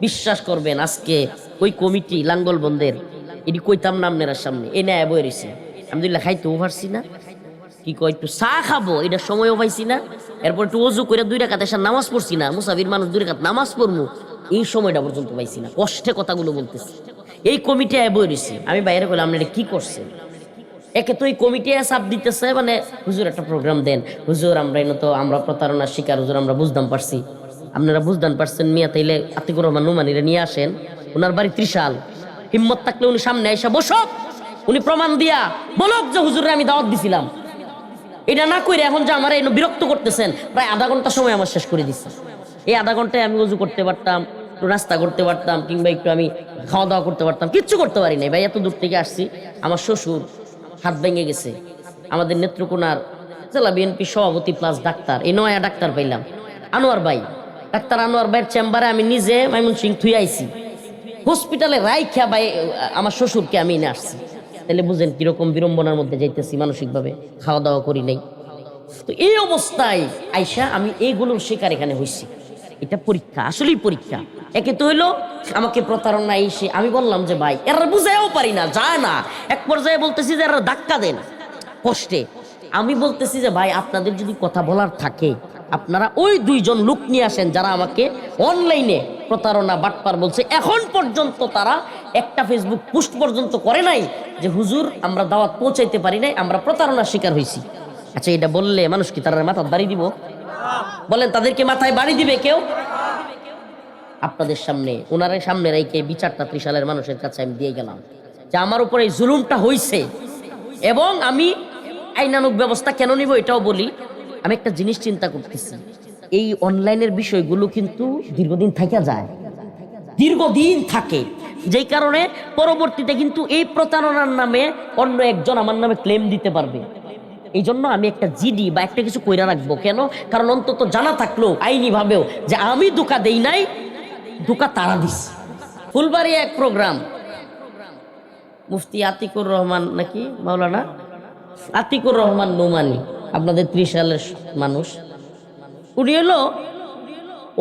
বিশ্বাস করবেন আজকে ওই কমিটি লাঙ্গলবন্দের এটি কইতাম না আপনার সামনে এ নেয় বই রয়েছে আলহামদুলিল্লাহ খাইতেও পারছি না কি কয় একটু চা খাবো এটার সময়ও পাইছি না এরপর একটু অজু করে 2 রাকাত এসে নামাজ পড়ছি না মুসাফির মানুষ 2 রাকাত নামাজ পড়বো এই সময়টা পর্যন্ত পাইছি না কষ্টে কথাগুলো বলতেছি এই কমিটি বই রয়েছে আমি বাইরে বললাম আপনারা কি করছেন একে তো এই কমিটি চাপ দিতেছে মানে হুজুর একটা প্রোগ্রাম দেন হুজুর আমরা প্রতারণার শিকার হুজুর আমরা বুঝতাম পারছি আপনারা বুঝদান পারছেন মিয়া তাইলে আতিকুর রহমান নোমানিরে নিয়ে আসেন ওনার বাড়ি ত্রিশাল হিম্মত থাকলে উনি সামনে এসে বসক উনি প্রমাণ দিয়া বলক যে হুজুরে আমি দাওয়াত দিছিলাম এটা না কইরে এখন যে আমার এই বিরক্ত করতেছেন প্রায় আধা ঘন্টা সময় আমার শেষ করে দিচ্ছে এই আধা ঘন্টায় আমি ওযু করতে পারতাম একটু নাস্তা করতে পারতাম কিংবা একটু আমি খাওয়া দাওয়া করতে পারতাম কিচ্ছু করতে পারি নাই ভাই এত দূর থেকে আসছি আমার শ্বশুর হাত ভেঙে গেছে আমাদের নেত্রকোনার জেলা বিএনপি সভাপতি প্লাস ডাক্তার এই নয়া ডাক্তার পাইলাম আনোয়ার ভাই ডাক্তার আনোয়ার ভাইয়ের চেম্বারে আমি নিজে ময়মনসিং থুই আইছি হসপিটালে রাইখা ভাই আমার শ্বশুরকে আমি এনে আসছি তাহলে বুঝেন কিরকম বিড়ম্বনার মধ্যে যাইতেছি মানসিকভাবে খাওয়া দাওয়া করি নাই তো এই অবস্থায় আইসা আমি এইগুলোর শিকার এখানে হয়েছি এটা পরীক্ষা আসলেই পরীক্ষা একে তো হইলো আমাকে প্রতারণা এসে আমি বললাম যে ভাই এরা বুঝাইও পারি না যায় না এক পর্যায়ে বলতেছি যে এরা ধাক্কা দেন কষ্টে আমি বলতেছি যে ভাই আপনাদের যদি কথা বলার থাকে আপনারা ওই 2 জন লোক নিয়ে আসেন যারা আমাকে অনলাইনে প্রতারণা বাটপার বলছে এখন পর্যন্ত তারা একটা ফেসবুক পোস্ট পর্যন্ত করে নাই যে হুজুর আমরা দাওয়াত পৌঁছাইতে পারি নাই আমরা প্রতারণার শিকার হয়েছি আচ্ছা এটা বললে মানুষ কি তারা মাথায় বাড়ি দিব বলেন তাদেরকে মাথায় বাড়ি দিবে কেউ আপনাদের সামনে ওনার সামনে রেখে বিচারটা ত্রিশালের মানুষের কাছে আমি দিয়ে গেলাম যে আমার উপরে এই জুলুমটা হয়েছে এবং আমি আইনানুগ ব্যবস্থা কেন নিব এটাও বলি আমি একটা জিনিস চিন্তা করতেছি এই অনলাইনের বিষয়গুলো কিন্তু দীর্ঘদিন থাকা যায় দীর্ঘদিন থাকে যেই কারণে পরবর্তীতে কিন্তু এই প্রতারণার নামে অন্য একজন আমার নামে ক্লেম দিতে পারবে এই জন্য আমি একটা জিডি বা একটা কিছু কইরা রাখবো কেন কারণ অন্তত জানা থাকলো আইনি ভাবেও যে আমি ধোঁকা দেই নাই ধোঁকা তারা দিচ্ছে ফুলবাড়ি এক প্রোগ্রাম মুফতি আতিকুর রহমান নাকি মাওলানা আতিকুর রহমান নোমানি আপনাদের ত্রিশালের মানুষ উনি হলো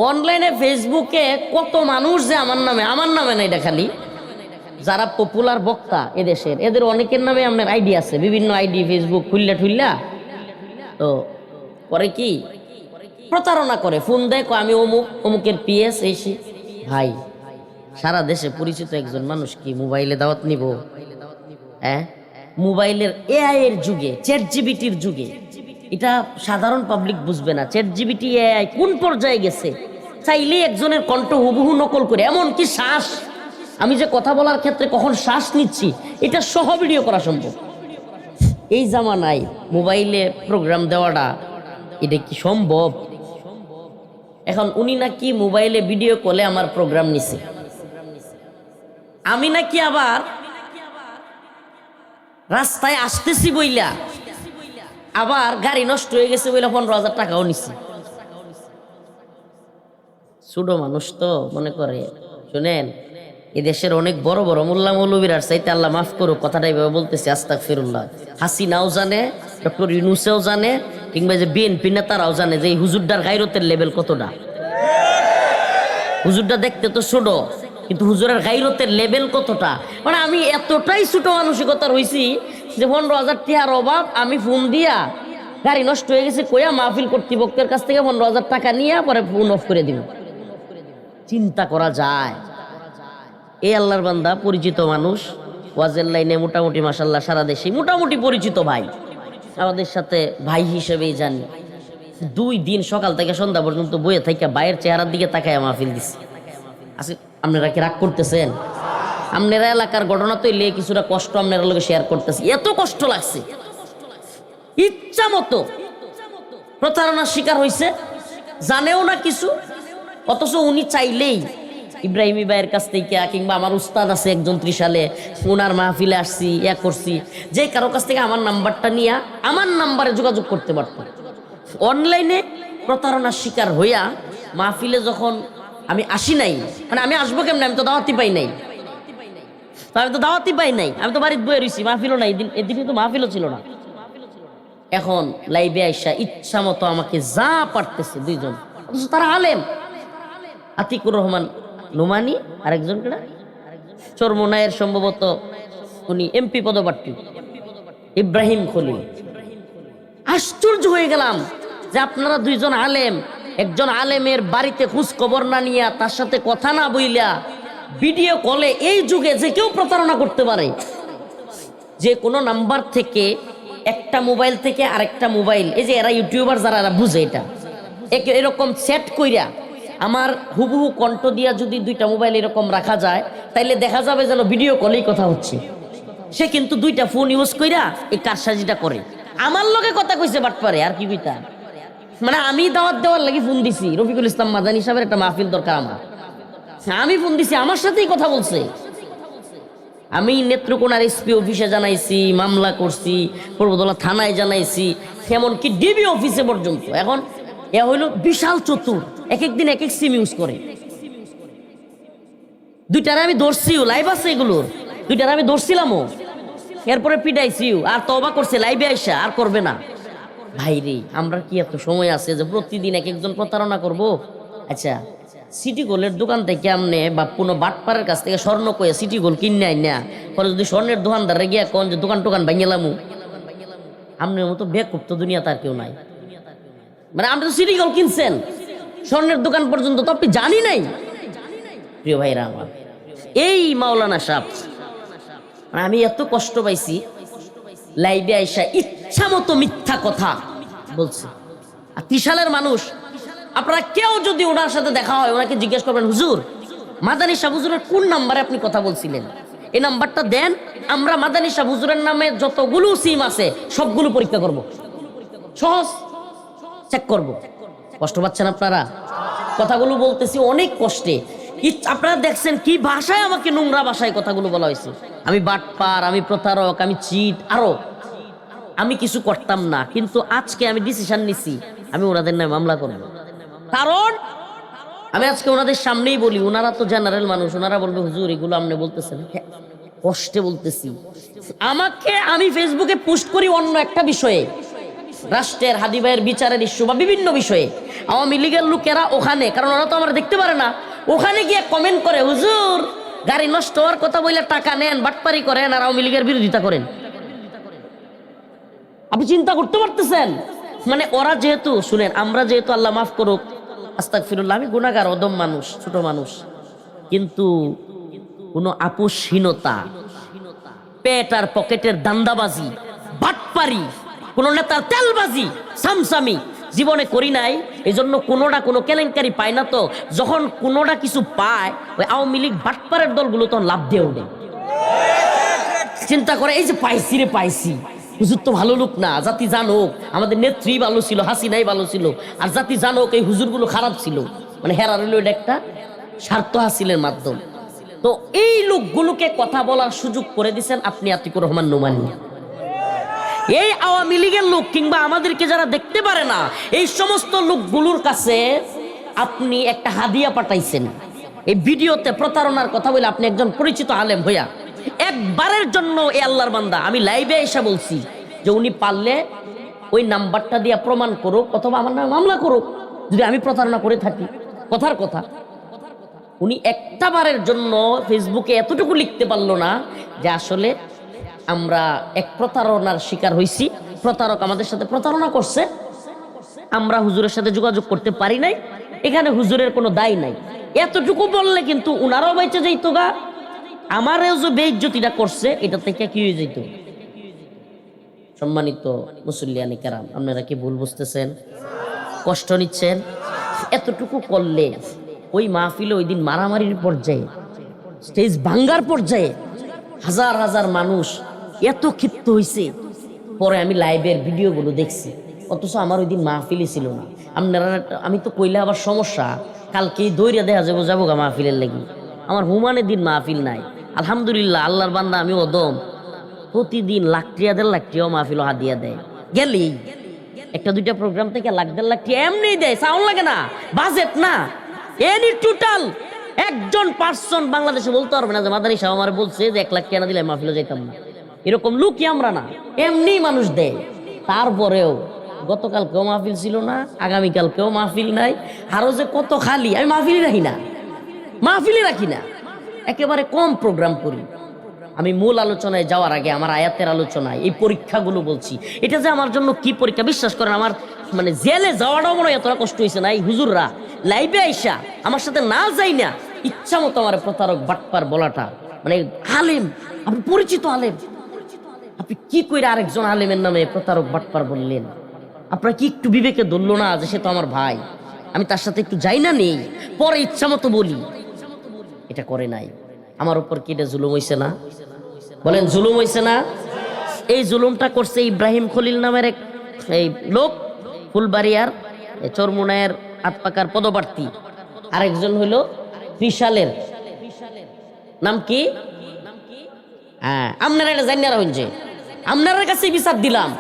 অনলাইনে ফেসবুকে কত মানুষ যে আমার নামে না এটা খালি যারা পপুলার বক্তা এদেশের এদের অনেকের নামে আপনার আইডি আছে বিভিন্ন আইডি ফেসবুক খুললা ঠুল্লা তো করে কি প্রতারণা করে ফোন দেয় আমি অমুকের পিএস এসি ভাই সারা দেশে পরিচিত একজন মানুষ কি মোবাইলে দাওয়াত নিব হ্যাঁ মোবাইলের এআই এর যুগে চ্যাট জিপিটির যুগে এটা সাধারণ পাবলিক বুঝবে না চ্যাট জিপিটি এআই কোন পর্যায়ে গেছে চাইলে একজনের কণ্ঠ হুবহু নকল করে এমন কি শ্বাস আমি যে কথা বলার ক্ষেত্রে কখন শ্বাস নিচ্ছি এটা সহ ভিডিও করা সম্ভব এই জামানায় মোবাইলে প্রোগ্রাম দেওয়াটা এটা কি সম্ভব এখন উনি নাকি মোবাইলে ভিডিও কলে আমার প্রোগ্রাম নিছে আমি নাকি আবার রাস্তায় আসতেছি বইলা আবার গাড়ি নষ্ট হয়ে গেছে বইলা 15,000 টাকাও নিছি ছোট মানুষ তো মনে করে শুনেন এদেশের অনেক বড় বড় মোল্লা মৌলবীর আর চাইতে আল্লাহ মাফ করুক কথাটা এইভাবে বলতেছি আস্তাগফিরুল্লাহ হাসিনাও জানে ডক্টর ইউনূসও জানে কিংবা যে বিএনপি নেতারাও জানে যে এই হুজুরটার গায়রতের লেভেল কতটা হুজুরটা দেখতে তো ছোট কিন্তু হুজুরের গায়রতের লেভেল কতটা মানে আমি এতটাই ছোট মানসিকতার হইছি যে 15,000 টাকার অভাব আমি ফোন দিয়া গাড়ি নষ্ট হয়ে গেছে কইয়া মাহফিল কর্তৃপক্ষের কাছ থেকে 15,000 টাকা নিয়ে পরে ফোন অফ করে দিব চিন্তা করা যায় এই আল্লাহর বান্দা পরিচিত মানুষ ওয়াজের লাইনে মোটামুটি মাশাআল্লাহ সারা দেশে মোটামুটি পরিচিত ভাই আমাদের সাথে ভাই হিসেবেই জানি 2 দিন সকাল থেকে সন্ধ্যা পর্যন্ত বইয়ে থেকে বাইরের চেহারার দিকে তাকায় মাহফিল দিছি আচ্ছা আপনারা কি রাগ করতেছেন আপনারা এলাকার ঘটনা তো এলে কিছুটা কষ্ট আপনারা লোকে শেয়ার করতেছি এত কষ্ট লাগছে ইচ্ছা মতো প্রতারণার শিকার হয়েছে জানেও না কিছু অথচ উনি চাইলেই ইব্রাহিমী ভাইয়ের কাছ থেকে কিংবা আমার উস্তাদ আছে একজন ত্রিশালে ওনার মাহফিলে আসছি করছি যে কারো কাছ থেকে আমার নাম্বারটা নিয়ে আমার নাম্বারে যোগাযোগ করতে পারত অনলাইনে প্রতারণার শিকার হইয়া মাহফিলে যখন আমি আসি নাই মানে আমি আসবো কেমন আমি তো দাওয়াতি পাই নাই আমি তো বাড়িতে বয়ে রয়েছি মাহফিলও নাই এদিনে তো মাহফিলও ছিল না এখন লাইভে আইসা ইচ্ছা মতো আমাকে যা পারতেছে 2 জন অথচ তারা আলেম আতিকুর রহমান নোমানি, আরেকজন কেডা চরমোনায়ের সম্ভবত উনি এমপি পদপ্রার্থী ইব্রাহিম খলিল। আশ্চর্য হয়ে গেলাম যে আপনারা দুইজন আলেম, একজন আলেমের বাড়িতে খোঁজ খবর না নিয়া, তার সাথে কথা না বইলা ভিডিও কলে এই যুগে যে কেউ প্রতারণা করতে পারে। যে কোনো নাম্বার থেকে, একটা মোবাইল থেকে আরেকটা মোবাইল, এই যে এরা ইউটিউবার যারা এরা বুঝে এটা, এরকম সেট কইরা আমার হুবহু কণ্ঠ দিয়া যদি দুইটা মোবাইল এরকম রাখা যায়, তাইলে দেখা যাবে যেন ভিডিও কলেই কথা হচ্ছে। সে কিন্তু দুইটা ফোন ইউজ কইরা এই কারসাজিটা করে। আমার লগে কথা কইছে বাটপারে, আর কি কইতা। মানে আমি দাওয়াত দেওয়ার লাগি ফোন দিছি, রফিকুল ইসলাম মাদানী সাহেবের একটা মাহফিল দরকার আমার, আমি ফোন দিছি, আমার সাথেই কথা বলছে। আমি নেত্রকোনার এসপি অফিসে জানাইছি, মামলা করছি, পূর্বতলা থানায় জানাইছি, এমনকি ডিবি অফিসে পর্যন্ত। এখন এ হইল বিশাল চতুর, এক একদিন এক এক সিম ইউজ করে। দুইটারে আমি ধরছিও, লাইভ আছে এগুলোর, দুইটারে আমি ধরছিলামও, এরপরে পিটাইছিও, আর তওবা করছে লাইভে আইসা, আর করবে না। ভাই রে, আমরা কি এত সময় আছে যে প্রতিদিন এক একজন প্রতারণা করব? আচ্ছা, সিটি গোল্ডের দোকান থেকে আমনে বা কোনো বাটপাড়ের কাছ থেকে স্বর্ণ কয়ে সিটি গোল্ড কিনে আই না, পরে যদি স্বর্ণের দোকানদারে গিয়া কোন যে দোকান টোকান ভাঙিলামু, আমনের মতো বেকুব তো দুনিয়া তার কেউ নাই। মানে আপনি তো সিটি গোল্ড কিনছেন, স্বর্ণের দোকান পর্যন্ত তো আপনি জানি নাই। প্রিয় ভাইরা আমার, এই মাওলানা সাহেব, আমি এত কষ্ট পাইছি, লাইভে আইসা ইচ্ছা মতো মিথ্যা কথা বলছে। আর 30 সালের মানুষ, আপনারা কেউ যদি ওনার সাথে দেখা হয়, ওনাকে জিজ্ঞেস করবেন, হুজুর মাদানী সাহেব হুজুরের কোন নাম্বারে আপনি কথা বলছিলেন, এই নাম্বারটা দেন, আমরা মাদানী সাহেব হুজুরের নামে যতগুলো সিম আছে সবগুলো পরীক্ষা করব, সহজ চেক করব। কষ্ট পাচ্ছেন আপনারা? কথাগুলো বলতেছি অনেক কষ্টে। আপনারা দেখছেন কি ভাষায় আমাকে, নোংরা ভাষায় কথাগুলো বলা হয়েছে। আমি বাটপার, আমি প্রতারক, আমি চিট, আরো আমি কিছু করতাম না, কিন্তু আজকে আমি ডিসিশন নিছি আমি ওনাদের নামে মামলা করব। কারণ আমি আজকে ওনাদের সামনেই বলি, ওনারা তো জেনারেল মানুষ, ওনারা বলবে হুজুর এগুলো আপনি বলতেছেন, কষ্টে বলতেছি। আমাকে, আমি ফেসবুকে পোস্ট করি অন্য একটা বিষয়ে, রাষ্ট্রের হাদি ভাইয়ের বিচারের ইস্যু বা বিভিন্ন বিষয়ে। আওয়ামী লীগের লোকেরা ওখানে, কারণ ওরা তো আমরা দেখতে পারে না, ওখানে গিয়ে কমেন্ট করে, হুজুর গাড়ি নষ্ট হওয়ার কথা বলে টাকা নেন, বাটপারি করেন, আর আওয়ামী লীগের বিরোধিতা করেন। আপনি চিন্তা করতে পারতেছেন? মানে ওরা যেহেতু, শুনেন, আমরা যেহেতু, আল্লাহ মাফ করুক, আস্তাগফিরুল্লাহ, আমি গুনাহগার, অদম মানুষ, ছোট মানুষ, কিন্তু কোনো আপোষহীনতা, পেট আর পকেটের দান্দাবাজি, বাটপারি, কোন নেতার তেলবাজি, সামসামি জীবনে করি নাই। এই জন্য কোনোটা কোনো কেলেঙ্কারি পায় না, তো যখন কোনোটা কিছু পায়, ওই আওয়ামী লীগ বাটপারের দলগুলো তখন লাভ দিয়ে ওঠে, চিন্তা করে এই যে পাইছি রে পাইছি, হুজুর তো ভালো লোক না, জাতি জানুক আমাদের নেত্রী ভালো ছিল, হাসিনাই ভালো ছিল, আর জাতি জানুক এই হুজুরগুলো খারাপ ছিল। মানে হেরা রইল এটা একটা স্বার্থ হাসিলের মাধ্যম। তো এই লোকগুলোকে কথা বলার সুযোগ করে দিচ্ছেন আপনি আতিকুর রহমান নোমানী। এই আওয়ামী লীগের লোক কিংবা আমাদেরকে যারা দেখতে পারে না, এই সমস্ত লোকগুলোর কাছে আপনি একটা হাদিয়া পাঠাইছেন, এই ভিডিওতে প্রতারণার কথা বলে আপনি একজন পরিচিত আলেম হইয়া একবারের জন্য এই আল্লাহর বান্দা, আমি লাইভে এসে বলছি যে উনি পারলে ওই নাম্বারটা দিয়ে প্রমাণ করুক, অথবা আমার নামে মামলা করুক যদি আমি প্রতারণা করে থাকি। কথার কথা, উনি একটা বারের জন্য ফেসবুকে এতটুকু লিখতে পারলো না যে আসলে আমরা এক প্রতারণার শিকার হয়েছি, প্রতারক আমাদের সাথে প্রতারণা করছে, আমরা হুজুরের সাথে যোগাযোগ করতে পারি নাই, এখানে হুজুরের কোনো দায় নাই। এতটুকু বললে কিন্তু উনারাও বেঁচে যাইতো গা, আমারও যে বেইজ্জতিটা করছে এটা থেকে কি হয়ে যেত। সম্মানিত মুসল্লিয়ানি কেরাম, আপনারা কি ভুল বুঝতেছেন? কষ্ট নিচ্ছেন? এতটুকু করলে ওই মাহফিলে ওই দিন মারামারির পর্যায়ে, স্টেজ ভাঙ্গার পর্যায়ে হাজার হাজার মানুষ এত ক্ষিপ্ত হয়েছে। পরে আমি লাইভের ভিডিওগুলো দেখছি, অথচ আমার ওই দিন মাহফিলই ছিল না। আপনারা, আমি তো কইলে আবার সমস্যা, কালকেই দৌড়িয়া দেখা যাবো গা মাহফিলের লাগি। আমার হুমানের দিন মাহফিল নাই, আলহামদুলিল্লাহ, আল্লাহর বান্দা আমি অদম, প্রতিদিন লাখ টিয়া 1.5 লাখ টিয়াও মাহফিলও হাদিয়া দেয়, গেলেই একটা দুইটা প্রোগ্রাম থেকে লাখ 1.5 লাখ টিয়া এমনি দেয়, সাউন্ড লাগে না, বাজেট না, এনি টোটাল একজন পার্সন বাংলাদেশে বলতে পারবে না যে মাদানী সাহেব আমার বলছে যে 1 লাখ টিয়া না দিলে মাহফিলে যাইতাম না। এরকম লুকি আমরা না, এমনি মানুষ দেয়। তারপরেও গতকালকেও মাহফিল ছিল না, আগামীকালকেও মাহফিল নাই, আরো যে কত খালি, আমি মাহফিল রাখি না। মাহফিলে রাখি না, একেবারে কম প্রোগ্রাম করি। আমি মূল আলোচনায় যাওয়ার আগে আমার আয়াতের আলোচনায় এই পরীক্ষাগুলো বলছি। এটা যে আমার জন্য কি পরীক্ষা, বিশ্বাস করেন আমার মানে জেলে যাওয়াটাও মনে হয় এতটা কষ্ট হয়েছে না। এই হুজুররা লাইভে আইসা আমার সাথে না যাই না, ইচ্ছা মতো আমার প্রতারক বাটপার বলাটা, মানে আলেম, আপনি পরিচিত আলেম, আপনি কি করে আরেকজন আলেমের নামে প্রতারক বাটপার বললেন? আপনার কি একটু বিবেকে ধরলো না যে সে তো আমার ভাই, আমি তার সাথে একটু যাই না নেই, পরে ইচ্ছা মতো বলি? এটা করে নাই। আমার উপর কি এটা জুলুম হইছে না? বলেন জুলুম হইছে না? এই জুলুমটা করছে ইব্রাহিম খলিল নামের এক এই লোক, ফুলবাড়িয়ার চরমুনায়ের আতপাকার পদপ্রার্থী। আরেকজন হইল ত্রিশালের, নাম কি? হ্যাঁ, আপনারা এটা জানিয়ে রাখুন যে আপনার কাছে বিচার দিলাম,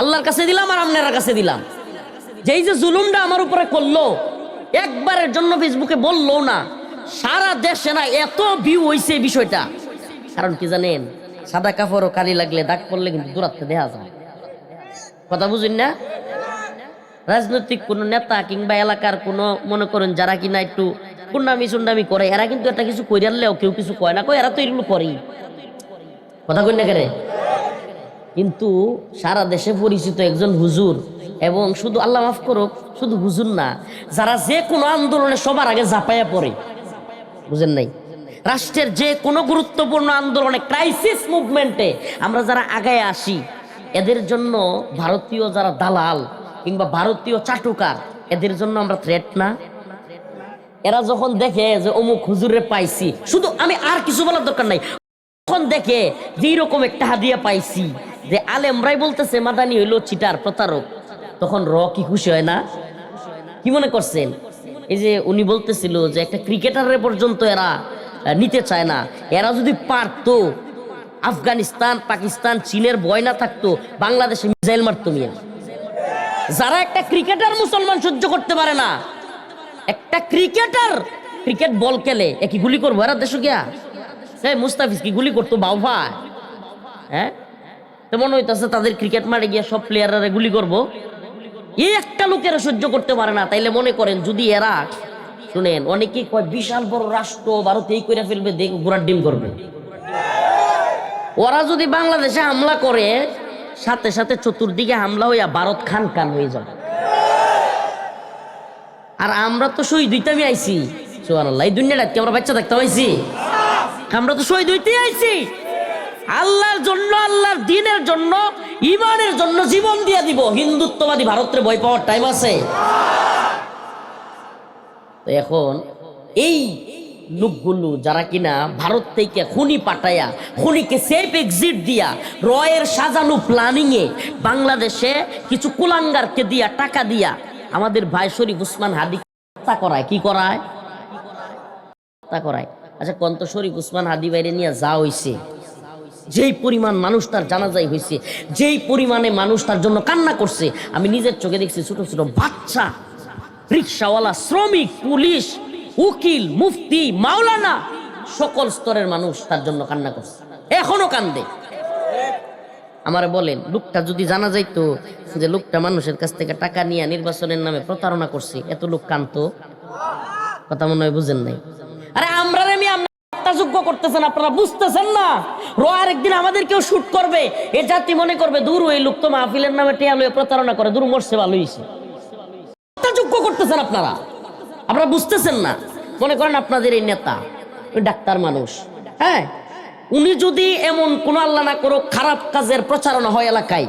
আল্লাহর কাছে দিলাম আর আপনার কাছে দিলাম। যেই যে জুলুমটা আমার উপরে করলো, একবারের জন্য ফেসবুকে বললো না, সারা দেশে না এত ভিউ হইছে এই বিষয়টা। কারণ কি জানেন? সাদা কাপড়ও কালি লাগলে দাগ পড়লে কিন্তু দূরাত্মে দেখা যায়। কথা বুঝেন না? রাজনৈতিক কোন নেতা কিংবা এলাকার কোন মনে করেন যারা কিনা একটু কুন্ডামি সুন্ডামি করে, এরা কিন্তু একটা কিছু কই আনলেও কেউ কিছু কয় না, কই এরা তো এগুলো করেই। কথা কই না কেন? কিন্তু সারা দেশে পরিচিত একজন হুজুর, এবং শুধু আল্লাহ মাফ করুক, শুধু হুজুর না, যারা যে কোনো আন্দোলনে সবার আগে ঝাঁপাইয়া পড়ে, বুঝেন নাই? রাষ্ট্রের যে কোনো গুরুত্বপূর্ণ আন্দোলনে, ক্রাইসিস মুভমেন্টে আমরা যারা আগায় আসি, এদের জন্য ভারতীয় যারা দালাল কিংবা ভারতীয় চাটুকার, এদের জন্য আমরা থ্রেট না? এরা যখন দেখে যে অমুক হুজুরে পাইছি, শুধু আমি আর কিছু বলার দরকার নাই, তখন দেখে যে এরকম একটা হাদিয়া পাইছি, যে আলেমরাই বলতেছে মাদানি হইলো চিটার প্রতারক, তখন কি খুশি হয় না? কি মনে করছেন? এই যে উনি বলতেছিল যে একটা ক্রিকেটারের পর্যন্ত এরা নিতে চায় না, এরা যদি পারতো আফগানিস্তান, পাকিস্তান, চীনের ভয় না থাকতো, বাংলাদেশে মিসাইল মারতো মিয়া। যারা একটা ক্রিকেটার মুসলমান সহ্য করতে পারে না, একটা ক্রিকেটার ক্রিকেট বল খেলে কি গুলি করবো এরা দেশ গিয়া? মুস্তাফিজ কি গুলি করতো বাউভা? হ্যাঁ, তেমন হইতাছে তাদের ক্রিকেট মাঠে গিয়া সব প্লেয়াররা গুলি করবো। এই একটা লোকেরা সহ্য করতে পারে না, তাইলে মনে করেন যদি এরা, শুনেন, অনেকেই কয় বিশাল বড় রাষ্ট্র, ভারত এই করে ফেলবে, দেখ ঘোড়ার ডিম করবে। ওরা যদি বাংলাদেশে হামলা করে, সাথে সাথে চতুর্দিকে হামলা হইয়া ভারত খান খান হয়ে যাবে। আর আমরা তো শহীদ হইতামই আইছি, সুবহানাল্লাহ, এই দুনিয়াটা কি আমরা বাচ্চা থাকতে পাইছি? আমরা তো শহীদ হইতেই আইছি, আল্লাহর জন্য, আল্লাহর দ্বীনের জন্য, ইমানের জন্য জীবন দিয়ে দিব। হিন্দুত্ববাদী ভারতের ভয় পাওয়ার টাইম আছে? তো এখন এই লোকগুলো যারা কিনা ভারত থেকে খুনি পাঠাইয়া, খুনিকে সেফ এক্সিট দিয়া, রয়ের সাজানো প্ল্যানিং এ বাংলাদেশে কিছু কুলাঙ্গারকে দিয়া, টাকা দিয়া আমাদের ভাই শরীফ উসমান হাদি হত্যা করায়। কি করায়? হত্যা করায়। আচ্ছা, কন্ত শরীফ উসমান হাদি বাইরে নিয়ে যা হইছে, যেই পরিমাণ মানুষ তার জানাজাই হয়েছে, যেই পরিমাণে মানুষ তার জন্য কান্না করছে, আমি নিজের চোখে দেখছি। ছোট ছোট বাচ্চা, রিক্সাওয়ালা, শ্রমিক, পুলিশ, উকিল, মুফতি, মাওলানা, সকল স্তরের মানুষ তার জন্য কান্না করছে, এখনো কান্দে। আমারে বলেন, লোকটা যদি জানা যাইতো যে লোকটা মানুষের কাছ থেকে টাকা নিয়ে নির্বাচনের নামে প্রতারণা করছে, এত লোক কান্দতো? কথা মনে হয় বুঝেন নাই। আরে আমরা যোগ্য করতেছেন, আপনারা বুঝতেছেন না? রোয়ার একদিন আমাদেরকেও শুট করবে, এ জাতি মনে করবে দূর ওই লোক তো মাহফিলের নামে টেয়া লইয়া প্রতারণা করে, দূর মরছে, ভালো হইছে। যোগ্য করতেছেন আপনারা, আপনারা বুঝতেছেন না। মনে করেন আপনাদের এই নেতা ওই ডাক্তার মানুষ, হ্যাঁ, উনি যদি এমন কোন, আল্লাহ না করুক, খারাপ কাজের প্রচারণা হয় এলাকায়,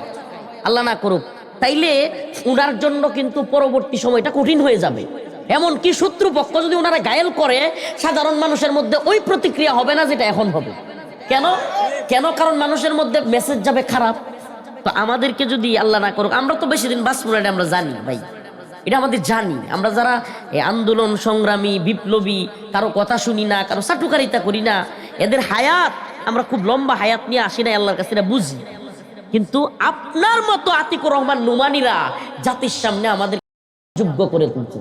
আল্লাহ না করুক, তাইলে উনার জন্য কিন্তু পরবর্তী সময়টা কঠিন হয়ে যাবে। এমনকি শত্রুপক্ষ যদি ওনারা ঘায়েল করে, সাধারণ মানুষের মধ্যে ওই প্রতিক্রিয়া হবে না যেটা এখন হবে। কেন? কারণ মানুষের মধ্যে মেসেজ যাবে খারাপ। তো আমাদেরকে যদি আল্লাহ না করুক, আমরা তো বেশি দিন বাঁচবো না, আমরা জানি ভাই, এটা আমাদের জানি। আমরা যারা আন্দোলন সংগ্রামী, বিপ্লবী, কারো কথা শুনি না, কারো চাটুকারিতা করি না, এদের হায়াত, আমরা খুব লম্বা হায়াত নিয়ে আসি না আল্লাহর কাছে, এটা বুঝি। কিন্তু আপনার মতো আতিকুর রহমান নোমানীরা জাতির সামনে আমাদের যোগ্য করে তুলছে।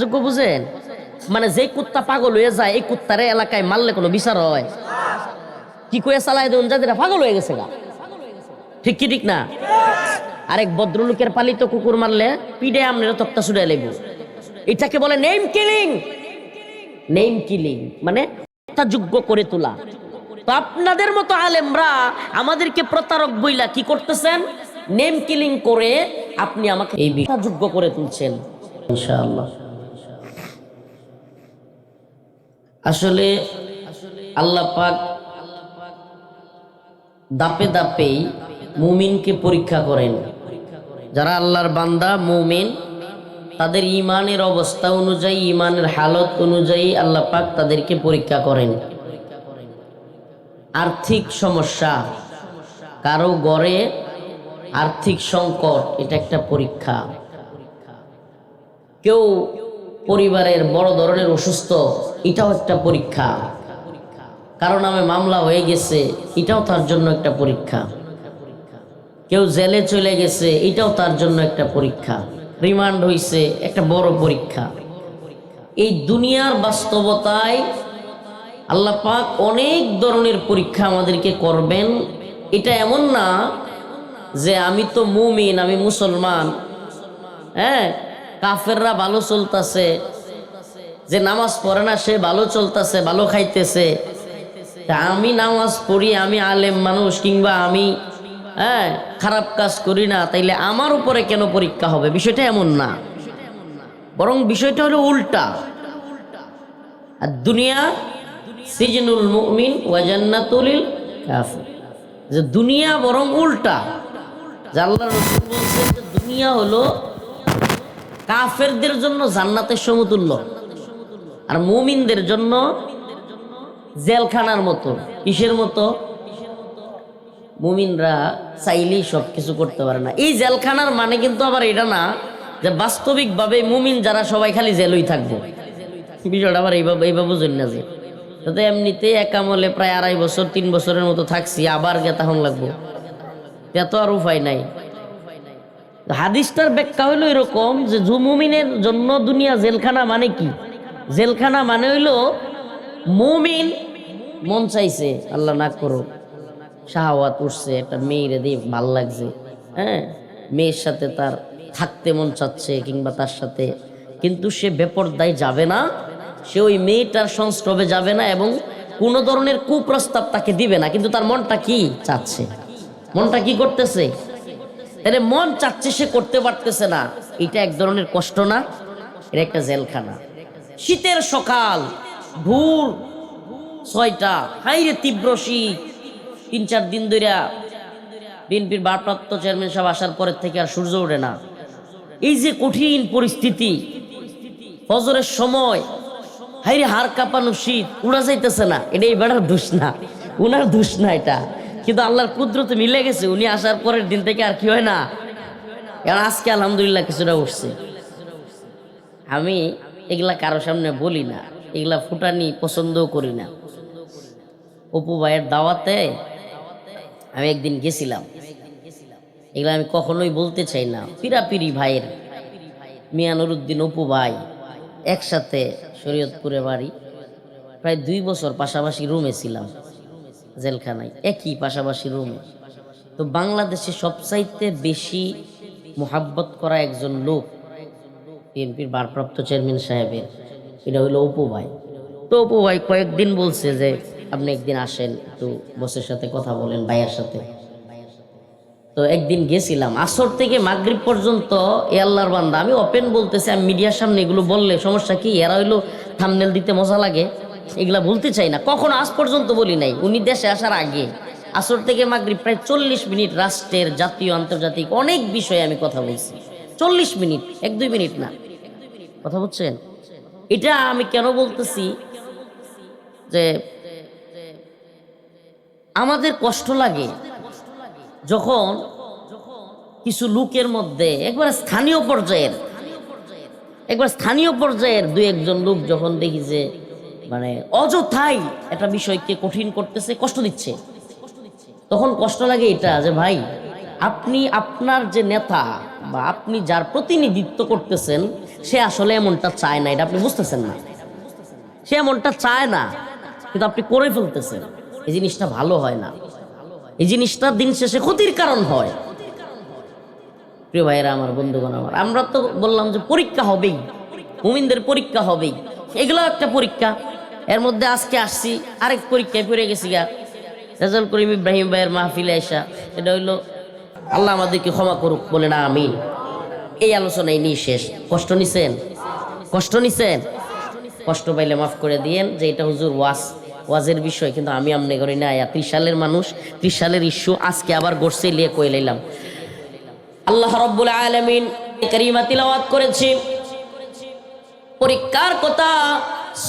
যোগ্য বুঝেন? মানে যে কুত্তা পাগল হয়ে যায়, এই কুত্তারে এলাকায় মারলে কোনো বিচার হয়? কি কয়ে চালায় দেন, যাদের পাগল হয়ে গেছে গা। ঠিক কি ঠিক না? আরেক ভদ্রলোকের পালিত কুকুর মারলে পিঠে আপনারা তক্তা ছুড়ে লেবু, এটাকে বলে নেম কিলিং। নেম কিলিং মানে যোগ্য করে তোলা। তো আপনাদের মতো আলেমরা আমাদেরকে প্রতারক বইলা কি করতেছেন, নেম কিলিং করে আপনি আমাকে এই যোগ্য করে তুলছেন ইনশাআল্লাহ। আসলে আল্লাহ পাক দাপে দাপেই মুমিনকে পরীক্ষা করেন। যারা আল্লাহর বান্দা মুমিন, তাদের ইমানের অবস্থা অনুযায়ী, ইমানের হালত অনুযায়ী আল্লাহ পাক তাদেরকে পরীক্ষা করেন। আর্থিক সমস্যা, কারো ঘরে আর্থিক সংকট, এটা একটা পরীক্ষা। কেউ পরিবারের বড় ধরনের অসুস্থ, এটাও একটা পরীক্ষা। কারো নামে মামলা হয়ে গেছে, এটাও তার জন্য একটা পরীক্ষা। কেউ জেলে চলে গেছে, এটাও তার জন্য একটা পরীক্ষা। রিমান্ড হইছে, একটা বড় পরীক্ষা। এই দুনিয়ার বাস্তবতায় আল্লাহ পাক অনেক ধরনের পরীক্ষা আমাদেরকে করবেন। এটা এমন না যে আমি তো মুমিন, আমি মুসলমান, হ্যাঁ কাফেররা ভালো চলতেছে, যে নামাজ পড়ে না সে ভালো চলতেছে, ভালো খাইতেছে, তা আমি নামাজ পড়ি, আমি আলেম মানুষ, কিংবা আমি খারাপ কাজ করি না, তাইলে আমার উপরে কেন পরীক্ষা হবে? বিষয়টা এমন না, বরং বিষয়টা হলো উল্টা। আর দুনিয়া সিজনুল মুমিন ওয়া জান্নাতুল কাফির, যে দুনিয়া বরং উল্টা। যে আল্লাহর রাসূল বলেছেন যে দুনিয়া হলো কাফেরদের জন্য জান্নাতের সমতুল্য, আর মুমিনদের জন্য জেলখানার মতো। কিসের মতো? মুমিনরা চাইলেই সব কিছু করতে পারে না। এই জেলখানার মানে কিন্তু আবার এটা না যে বাস্তবিকভাবে মুমিন যারা সবাই খালি জেলই থাকবো। বিষয়টা আবার এইভাবে বুঝুন না, যে তাতে এমনিতে একামলে প্রায় 2.5 বছর 3 বছরের মতো থাকছি, আবার গেতাহন লাগবো, এত আর উপায় নাই। হাদিসটার ব্যাখ্যা হইলো এরকম যে মুমিনের জন্য দুনিয়া জেলখানা মানে কি? জেলখানা মানে হইলো মুমিন মন চাইছে, আল্লাহ না করো, শাহওয়াত উঠছে, একটা মেয়েরে দিয়ে ভাল লাগছে, মেয়ের সাথে তার থাকতে মন চাচ্ছে, কিংবা তার সাথে, কিন্তু সে বেপরদায় যাবে না, সে ওই মেয়েটার সংস্রবে যাবে না, এবং কোনো ধরনের কুপ্রস্তাব তাকে দিবে না, কিন্তু তার মনটা কি চাচ্ছে, মনটা কি করতেছে, তাহলে মন চাচ্ছে সে করতে পারতেছে না। এটা এক ধরনের কষ্ট না? এটা একটা জেলখানা। শীতের সকাল, ভোর 6টা, হাইরে তীব্র শীত, 3-4 দিন ধরে বিএনপির ভারপ্রাপ্ত চেয়ারম্যান সাহেব আসার পরের থেকে আর সূর্য ওঠে না। এই যে কঠিন পরিস্থিতি, ফজরের সময় হাইরে হাড় কাঁপানো শীত, উড়া যাইতেছে না, এটা এই বেড়ার দোষ না, উনার দোষ না এটা, কিন্তু আল্লাহর কুদরতে মিলে গেছে। উনি আসার পরের দিন থেকে আর কি হয় না, কারণ আজকে আলহামদুলিল্লাহ কিছুটা উঠছে। আমি এগুলা কারো সামনে বলি না, এগুলা ফুটানি পছন্দও করি না। অপু ভাইয়ের দাওয়াতে আমি একদিন গেছিলাম, এগুলো আমি কখনোই বলতে চাই না। পিরাপিরি ভাইয়ের, মিয়া নুরুদ্দিন অপু ভাই, একসাথে শরীয়তপুরে বাড়ি, প্রায় 2 বছর পাশাপাশি রুমে ছিলাম জেলখানায়, একই পাশাপাশি রুমে। তো বাংলাদেশে সবচাইতে বেশি মোহাব্বত করা একজন লোক বিএনপির ভারপ্রাপ্ত চেয়ারম্যান সাহেবের, এটা হইলো অপু ভাই। তো অপু ভাই কয়েকদিন বলছে যে আপনি একদিন আসেন, একটু বসের সাথে কথা বলেন, ভাইয়ের সাথে। তো একদিন গেছিলাম, আসর থেকে মাগরিব পর্যন্ত। এ আল্লাহর বান্দা, আমি ওপেন বলতেছি, আমি মিডিয়ার সামনে এগুলো বললে সমস্যা কি? এরা হইলো থাম্বনেল দিতে মজা লাগে, এগুলা বলতে চাই না, কখনো আজ পর্যন্ত বলি নাই। উনি দেশে আসার আগে আসর থেকে মাগরিব প্রায় 40 মিনিট রাষ্ট্রের, জাতীয়, আন্তর্জাতিক অনেক বিষয়ে আমি কথা বলছি। 40 মিনিট, 1-2 মিনিট না, কথা বলছেন। এটা আমি কেন বলতেছি যে আমাদের কষ্ট লাগে যখন কিছু লোকের মধ্যে একবার স্থানীয় পর্যায়ের 2-1 লোক যখন দেখি যে মানে অযথাই একটা বিষয়কে কঠিন করতেছে, কষ্ট দিচ্ছে, তখন কষ্ট লাগে এটা যে ভাই, আপনি আপনার যে নেতা বা আপনি যার প্রতিনিধিত্ব করতেছেন, সে আসলে এমনটা চায় না, এটা আপনি বুঝতেছেন না। সে এমনটা চায় না, কিন্তু আপনি করে ফেলতেছেন। এই জিনিসটা ভালো হয় না, এই জিনিসটা দিন শেষে ক্ষতির কারণ হয়। প্রিয় ভাইয়েরা আমার, বন্ধুগণ আমার, আমরা তো বললাম যে পরীক্ষা হবেই, মুমিনদের পরীক্ষা হবেই। এগুলো একটা পরীক্ষা। এর মধ্যে আজকে আসছি আরেক পরীক্ষায় পড়ে গেছি গা, রেজাউল করিম ইব্রাহিম ভাইয়ের মাহফিলে আইসা। এটা হইলো আল্লাহ আমাদেরকে ক্ষমা করুক, বলে না আমিন। এই আলোচনায় নিয়ে শেষ। কষ্ট নিছেন? কষ্ট নিছেন? কষ্ট পাইলে মাফ করে দিয়েন যে এটা হুজুর ওয়াজের বিষয়, কিন্তু আমি আমনে করি না। 30 সালের মানুষ, 30 সালের ইস্যু আজকে আবার গড়ছে লিয়ে কয়ে লাইলাম। আল্লাহ রাব্বুল আলামিন কারিমা তিলাওয়াত করেছি পরীক্ষার কথা,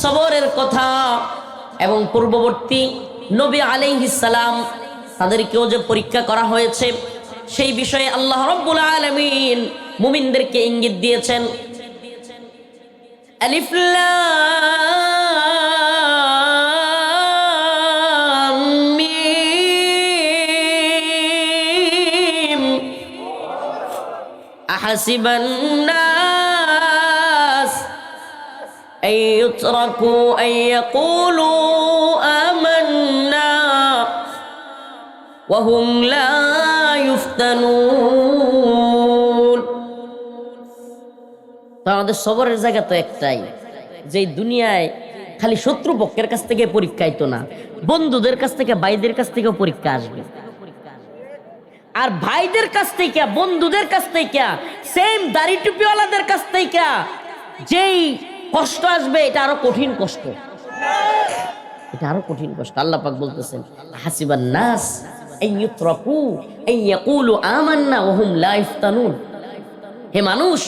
সবরের কথা, এবং পূর্ববর্তী নবী আলাইহিস সালাম তাদেরকেও যে পরীক্ষা করা হয়েছে সেই বিষয়ে আল্লাহ রাব্বুল আলামিন মুমিনদেরকে ইঙ্গিত দিয়েছেন। আলিফ লাম মিম আহাসিবান নাস আন ইউতরাকু আন ইয়াকুলু আমান্না ওয়া হুম লা ইফতানুন। তো আমাদের সবরের জায়গা তো একটাই, যে দুনিয়ায় খালি শত্রুপক্ষের কাছ থেকে পরীক্ষা আইতো না, বন্ধুদের কাছ থেকে, ভাইদের কাছ থেকেও পরীক্ষা আসবে। আর ভাইদের কাছ থেকে, বন্ধুদের কাছ থেকে, সেম দাড়ি টুপিওয়ালাদের কাছ থেকে যেই কষ্ট আসবে, এটা আরো কঠিন কষ্ট, এটা আরো কঠিন কষ্ট। আল্লাহ পাক বলতেছেন হাসিবান নাস আন ইউতরাকু আন ইয়াকুলু আমান্না ওয়া হুম লা ইফতানুন। হে মানুষ,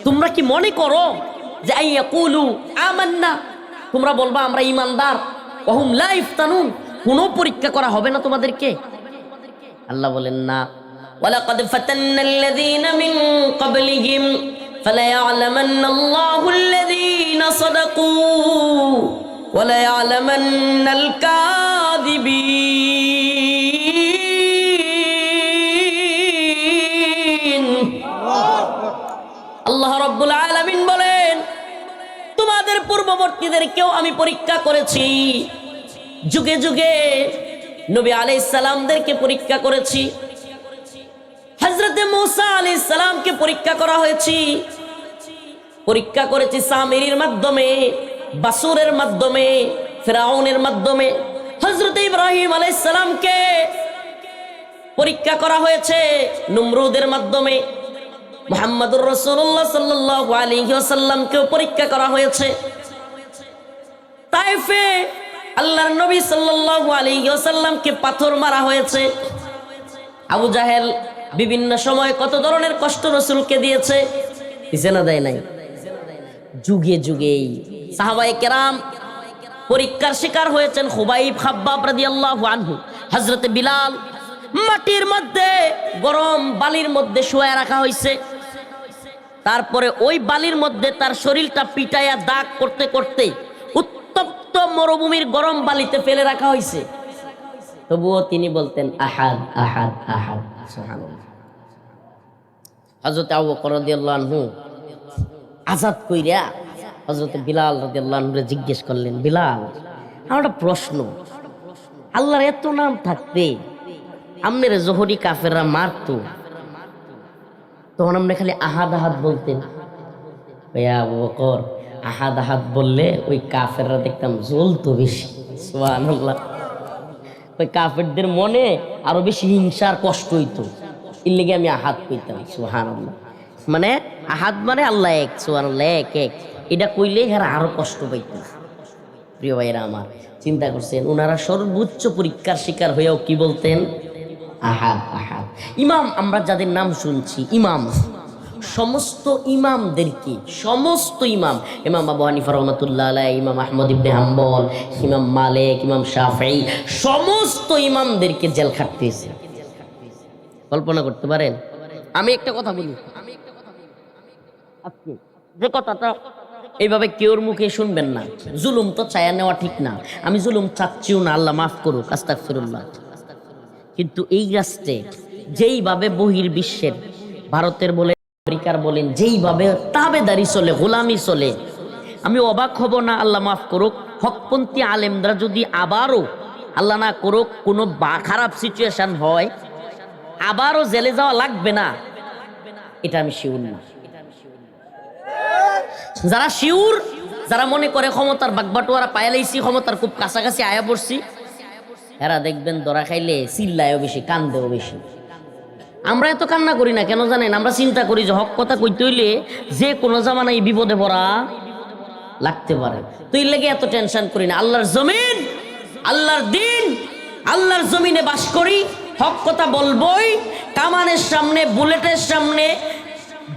তোমরা কি মনে করো যে আন ইয়াকুলু আমান্না, তোমরা বলবা আমরা ঈমানদার, ওয়া হুম লা ইফতানুন, কোনো পরীক্ষা করা হবে না তোমাদেরকে? আল্লাহ বলেন না, ওয়ালাকাদ ফাতান্নাল্লাযীনা মিন ক্বাবলিহিম ফালায়া'লামান্নাল্লাহু আল্লাযীনা সাদাকু ওয়া লায়া'লামান্নাল কাযিবিন। আল্লাহ রাব্বুল আলামিন বলেন, তোমাদের পূর্ববর্তীদেরকেও আমি পরীক্ষা করেছি, যুগে যুগে নবী আলাইহিস সালামদেরকে পরীক্ষা করেছি, হযরতে মূসা আলাইহিস সালামকে পরীক্ষা করা হয়েছে, পরীক্ষা করেছি সামিরীর মাধ্যমে, বাসুরের মাধ্যমে, ফিরাউনের মাধ্যমে। হযরতে ইব্রাহিম আলাইহিস সালামকে পরীক্ষা করা হয়েছে নমরুদের মাধ্যমে। মুহাম্মদুর রাসূলুল্লাহ সাল্লাল্লাহু আলাইহি ওয়াসাল্লামকেও পরীক্ষা করা হয়েছে। তায়েফে আল্লাহর নবী সাল্লাল্লাহু আলাইহি ওয়াসাল্লামকে পাথর মারা হয়েছে। আবু জাহেল বিভিন্ন সময় কত ধরনের কষ্ট রাসূলকে দিয়েছে, দিছে না দেয় নাই? যুগে যুগেই সাহাবায়ে কেরাম পরীক্ষার শিকার হয়েছেন। খুবাইব খাব্বাব রাদিয়াল্লাহু আনহু, হযরতে বিলাল, মাটির মধ্যে গরম বালির মধ্যে শুয়ে রাখা হয়েছে। তারপরে ওই বালির মধ্যে তার শরীরটা পিটাইয়া দাগ করতে করতে উত্তপ্ত মরুভূমির গরম বালিতে ফেলে রাখা হয়েছে। তবুও তিনি বলতেন আহাদ আহাদ আহাদ, সুবহানাল্লাহ। হযরত আবু বকর রাদিয়াল্লাহু আনহু আজাদ কইরা হযরতে বিলাল রাদিয়াল্লাহু আনহু জিজ্ঞেস করলেন, বিলাল, আমার একটা প্রশ্ন, আল্লাহর এত নাম থাকতে আমনের জোহরি কাফেররা মারতো, তখন আপনি খালি আহাদ আহাদ বলতেন। আবু বকর, আহাদ আহাদ বললে ওই কাফেররা দেখতাম জ্বলতো বেশি, সুবহানাল্লাহ। ওই কাফেরদের মনে আরো বেশি হিংসার কষ্ট হইতো, এর লেগে আমি আহাদ কইতাম, সুবহানাল্লাহ। মানে আহাদ মানে আল্লাহ এক, সুবহানাল্লাহ, এক এক, এটা কইলে এরা আরো কষ্ট পাইত। প্রিয় ভাইরা আমার, চিন্তা করছেন ওনারা সর্বোচ্চ পরীক্ষার শিকার হয়েও কি বলতেন? আহাদ আহাদ। ইমাম, আমরা যাদের নাম শুনছি ইমাম, সমস্ত ইমামদেরকে, সমস্ত ইমাম, ইমাম আবু হানিফা রাহমাতুল্লাহ আলাইহি, ইমাম আহমদ ইবনে হাম্বল, ইমাম মালিক, ইমাম শাফিঈ, সমস্ত ইমামদেরকে জেল খাটতেছে। কল্পনা করতে পারেন? আমি একটা কথা বলি, আজকে যে কথাটা এইভাবে কেউর মুখে শুনবেন না, জুলুম তো চায়া নেওয়া ঠিক না, আমি জুলুম চাচ্ছিও না, আল্লাহ মাফ করুক, আস্তাগফিরুল্লাহ। কিন্তু এই রাষ্ট্রে যেইভাবে বহির্বিশ্বের, ভারতের বলেন, আমেরিকার বলেন, যেইভাবে তাবেদারি চলে, গোলামি চলে, আমি অবাক হব না, আল্লাহ মাফ করুক, হকপন্থী আলেমরা যদি আবারও, আল্লাহ না করুক, কোনো খারাপ সিচুয়েশন হয়, আবারও জেলে যাওয়া লাগবে না, এটা আমি শিওর না। যারা শিওর যারা মনে করে ক্ষমতার বাগবাটোয়ারা পাইলাইছি, ক্ষমতার খুব কাছাকাছি আয়া পড়ছি, এরা দেখবেন ধরা খাইলে চিল্লায়ও বেশি, কান্দেও বেশি। আমরা এত কান্না করি না কেন জানেন? আমরা চিন্তা করি যে হক কথা কইতে হইলে যে কোনো জামানায় বিপদে পড়া লাগতে পারে, তো এর লেগে এত টেনশন করি না। আল্লাহর জমিন, আল্লাহর দিন, আল্লাহর জমিনে বাস করি, হক কথা বলবই। কামানের সামনে, বুলেটের সামনে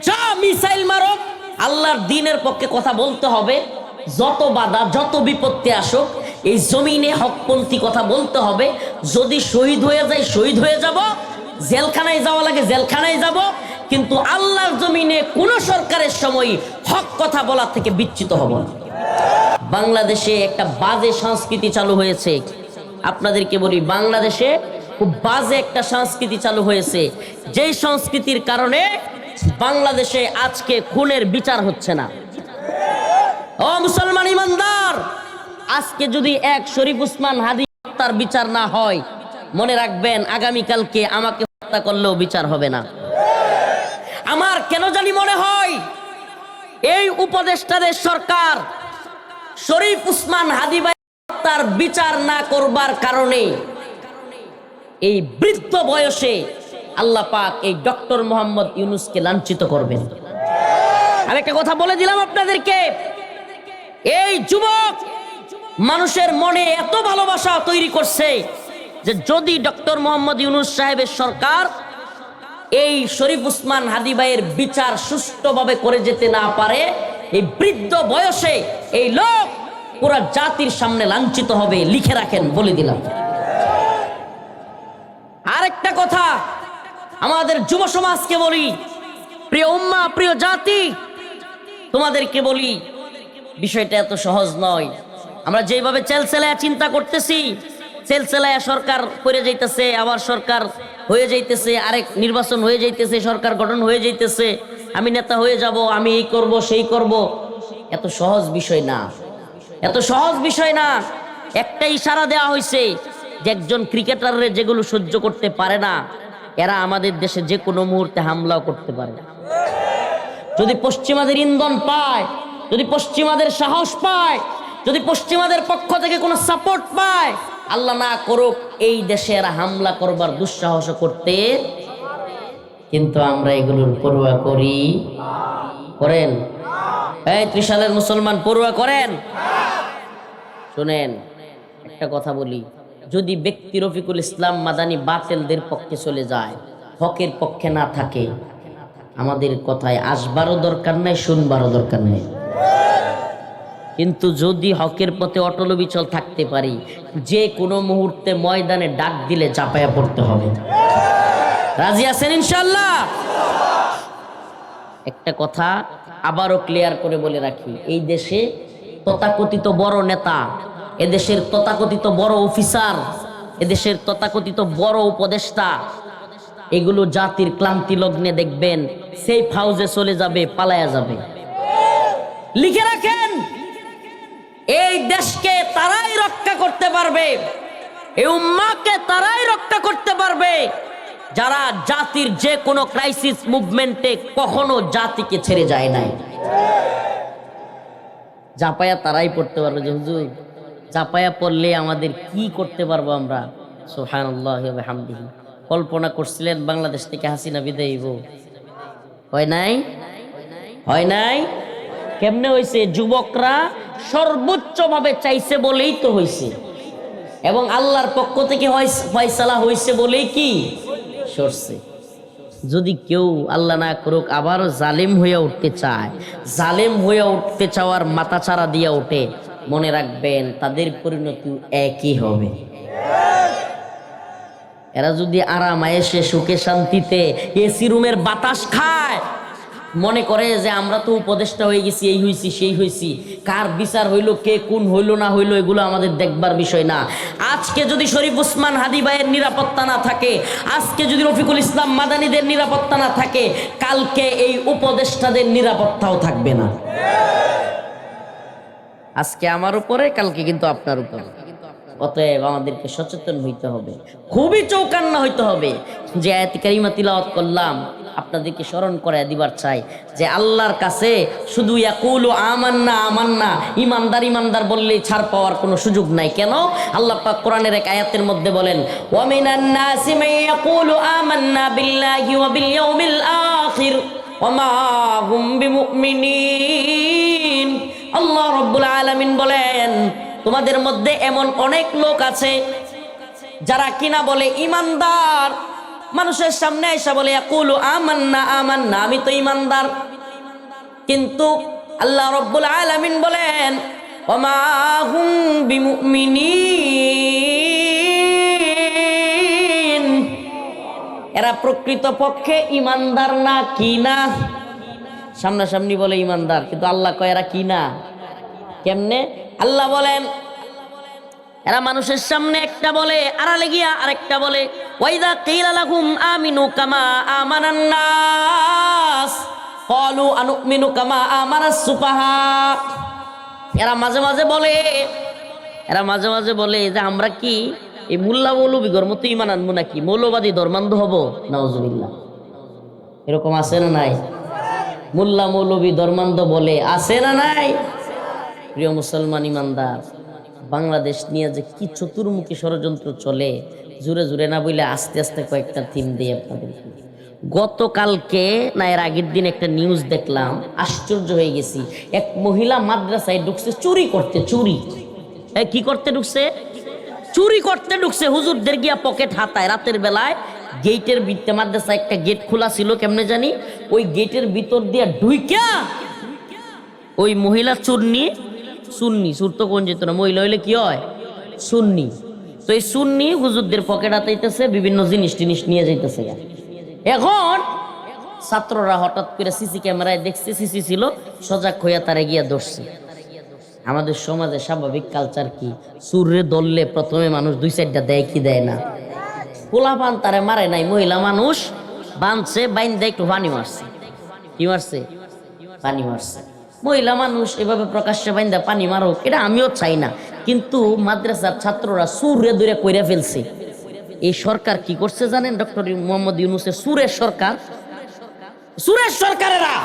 যা মিসাইল মারো, আল্লাহর দিনের পক্ষে কথা বলতে হবে। যত বাধা, যত বিপত্তি আসুক, এই জমিনে হকপন্থী কথা বলতে হবে। যদি শহীদ হয়ে যায়, শহীদ হয়ে যাব, জেলখানায় যাওয়া লাগে জেলখানায় যাব, কিন্তু আল্লাহর জমিনে কোন সরকারের সময় হক কথা বলার থেকে বিচ্যুত হব না। বাংলাদেশে একটা বাজে সংস্কৃতি চালু হয়েছে, আপনাদেরকে বলি, বাংলাদেশে খুব বাজে একটা সংস্কৃতি চালু হয়েছে, যেই সংস্কৃতির কারণে বাংলাদেশে আজকে খুনের বিচার হচ্ছে না। ও মুসলমান ইমানদার, আজকে যদি এক শরীফ উসমান হাদি হত্যার বিচার না হয়, মনে রাখবেন আগামীকালকে আমাকে হত্যা করলেও বিচার হবে না। আমার কেন জানি মনে হয় এই উপদেষ্টাদের সরকার শরীফ উসমান হাদি ভাই হত্যার বিচার না করবার কারণে এই বৃদ্ধ বয়সে আল্লাহ পাক এই ডক্টর মোহাম্মদ ইউনূসকে লাঞ্ছিত করবেন। আরেকটা কথা বলে দিলাম আপনাদেরকে, এই যুবক মানুষের মনে এত ভালোবাসা তৈরি করছে যে যদি ডক্টর মোহাম্মদ ইউনূস সাহেবের সরকার এই শরীফ উসমান হাদি ভাইয়ের বিচার সুষ্ঠুভাবে করে যেতে না পারে, এই বৃদ্ধ বয়সে এই লোক পুরা জাতির সামনে লাঞ্ছিত হবে। লিখে রাখেন, বলে দিলাম। আরেকটা কথা আমাদের যুব সমাজকে বলি, প্রিয় উম্মাহ, প্রিয় জাতি, তোমাদেরকে বলি, বিষয়টা এত সহজ নয়। আমরা যেভাবে চেলচেলায়া চিন্তা করতেছি, চেলচেলায়া সরকার করে যাইতেছে, আবার সরকার হয়ে যাইতেছে, আরেক নির্বাচন হয়ে যাইতেছে, সরকার গঠন হয়ে যাইতেছে, আমি নেতা হয়ে যাব, আমি এই করব সেই করব, এত সহজ বিষয় না, এত সহজ বিষয় না। একটা ইশারা দেওয়া হয়েছে যে একজন ক্রিকেটাররে যেগুলো সহ্য করতে পারে না, এরা আমাদের দেশে যে কোনো মুহূর্তে হামলাও করতে পারে। যদি পশ্চিমাদের ইন্ধন পায়, যদি পশ্চিমাদের সাহস পায়, যদি পশ্চিমাদের পক্ষ থেকে কোনো সাপোর্ট পায়, আল্লাহ না করুক এই দেশে এরা হামলা করবার দুঃসাহস করতে, কিন্তু আমরা এগুলোর পরোয়া করি? করেন? এই ত্রিশালের মুসলমান পরোয়া করেন? শুনেন, একটা কথা বলি, যদি ব্যক্তি রফিকুল ইসলাম মাদানী বাতিলদের পক্ষে চলে যায়, হকের পক্ষে না থাকে, আমাদের কথায় আসবারও দরকার নাই, শুনবারও দরকার নেই। কিন্তু যদি হকের পথে অটল বিচল থাকতে পারি, যে কোনো মুহূর্তে ময়দানে ডাক দিলে চাপায়া পড়তে হবে। রাজি আছেন ইনশাআল্লাহ? একটা কথা আবারও ক্লিয়ার করে বলে রাখি, এই দেশে তথাকথিত বড় নেতা, এদেশের তথাকথিত বড় অফিসার, এদেশের তথাকথিত বড় উপদেষ্টা, এগুলো জাতির ক্লান্তি লগ্নে দেখবেন সেই হাউসে চলে যাবে, পালায়া যাবে। লিখে রাখেন, এই দেশকে তারাই রক্ষা করতে পারবে, এই উম্মাহকে তারাই রক্ষা করতে পারবে যারা জাতির যে কোনো ক্রাইসিস মুভমেন্টে কখনো জাতিকে ছেড়ে যায় নাই। জাপায়া তারাই পড়তে পারবে। যে হুজুর, জাপায়া পড়লে আমাদের কি করতে পারবো আমরা? সুবহানাল্লাহি ওয়া বিহামদিহি। কল্পনা করছিলেন বাংলাদেশ থেকে হাসিনা বিদায় হইব? হয় নাই? হয় নাই? কেমনে হয়েছে? যুবকরা সর্বোচ্চ ভাবে চাইছে বলেই তো হয়েছে, এবং আল্লাহর পক্ষ থেকে ফয়সালা হয়েছে বলেই কি সরছে। যদি কেউ আল্লাহ না করুক আবারও জালেম হয়ে উঠতে চায়, জালেম হয়ে উঠতে চাওয়ার মাথাচাড়া দিয়ে ওঠে, মনে রাখবেন তাদের পরিণতি একই হবে। এরা যদি আরাম আয়েশে সুখে শান্তিতে এসি রুমের বাতাস খায়, মনে করে যে আমরা তো উপদেষ্টা হয়ে গেছি, এই হইছি সেই হইছি, কার বিচার হইলো, কে কোন হইলো না হইলো, এগুলো আমাদের দেখবার বিষয় না। আজকে যদি শরীফ উসমান হাদি ভাইয়ের নিরাপত্তা না থাকে, আজকে যদি রফিকুল ইসলাম মাদানীদের নিরাপত্তা না থাকে, কালকে এই উপদেষ্টাদের নিরাপত্তাও থাকবে না। আজকে আমার উপরে, কালকে কিন্তু আপনার উপরে। অতএব আমাদেরকে সচেতন হইতে হবে, খুবই চৌকান্না হইতে হবে। যে আয়াত কারিমা তিলাওয়াত করলাম আপনাদেরকে স্মরণ করে দিবার চাই যে আল্লাহর কাছে শুধু ইয়াকুলু আমান্না আমান্না, ইমানদার ইমানদার বললেই ছাড় পাওয়ার কোনো সুযোগ নাই। কেন? আল্লাহ পাক কোরআনের এক আয়াতের মধ্যে বলেন, ওয়া মিনান নাসি মান ইয়াকুলু আমান্না বিল্লাহি ওয়া বিল ইয়াউমিল আখির ওয়া মা হুম বিমুমিনিন। আল্লাহ রাব্বুল আলামিন বলেন, তোমাদের মধ্যে এমন অনেক লোক আছে যারা কিনা বলে ইমানদার, মানুষের সামনে এসে বলে ইয়াকুলু আমান্না আমান্না, আমি তো ইমানদার, কিন্তু আল্লাহ রাব্বুল আলামিন বলেন ওয়া মা হুম বিমুমিনিন, এরা প্রকৃতপক্ষে ইমানদার না। কি না? সামনাসামনি বলে ইমানদার, কিন্তু আল্লাহ কয় এরা কি না। কেমনে? আল্লাহ বলেন এরা মানুষের সামনে একটা বলে, আড়ালে গিয়া আরেকটা বলে। ওয়াইদা কিলা লাহুম আমিনু কামা আমানান নাস ক্বালু আনুমিনু কামা আমানাস সুফাহা। এরা মাঝে মাঝে বলে যে আমরা কি এই মোল্লা মৌলবীগর মতো ঈমান আনবো নাকি, মৌলবাদী ধর্মান্ধ হব? নাউজুবিল্লাহ। এরকম আছে না নাই? মোল্লা মৌলবী ধর্মান্ধ বলে, আছে না নাই? প্রিয় মুসলমান ইমানদার, বাংলাদেশ নিয়ে যে কি চতুর্মুখী ষড়যন্ত্র চলে, জুড়ে জুড়ে না বলে আস্তে আস্তে কয়েকটা থিম দিয়ে আপনাদেরকে। গতকালকে না এর আগের দিন একটা নিউজ দেখলাম, আশ্চর্য হয়ে গেছি। এক মহিলা মাদ্রাসায় ঢুকছে চুরি করতে। কি করতে ঢুকছে? চুরি করতে ঢুকছে। হুজুরদের গিয়া পকেট হাতায় রাতের বেলায়। গেটের ভিতরে মাদ্রাসা একটা গেট খোলা ছিল, কেমনে জানি, ওই গেটের ভিতর দিয়ে ঢুইকা ওই মহিলা সুন্নি, সুর তো কোন যেত না, মহিলা হইলে কি হয়? সুন্নি। তো এই সুন্নি হুজুরদের পকেট হাতাইতেছে, বিভিন্ন জিনিস টিনিস নিয়ে যাইতেছে। এখন ছাত্ররা হঠাৎ করে সিসি ক্যামেরায় দেখছে, সিসি ছিল, সজাগ হইয়া তারা গিয়া ধরছে। আমাদের সমাজে স্বাভাবিক কালচার কি, চুরে ধরলে প্রথমে মানুষ দুই সাইডটা দেয় কি দেয় না? পোলাপান তারে মারে নাই, মহিলা মানুষ বাঁধছে, বাইন্দা একটু পানি মারছে। কি মারছে? পানি মারছে। মহিলা মানুষ এভাবে প্রকাশ্যে বাইন্দা পানি মারুক, এটা আমিও চাই না, কিন্তু মাদ্রাসার ছাত্ররা সুরে দূরে কইরা ফেলছে। এই সরকার কি করছে জানেন? ডক্টর মোহাম্মদ ইউনূসের সুরের সরকারেরা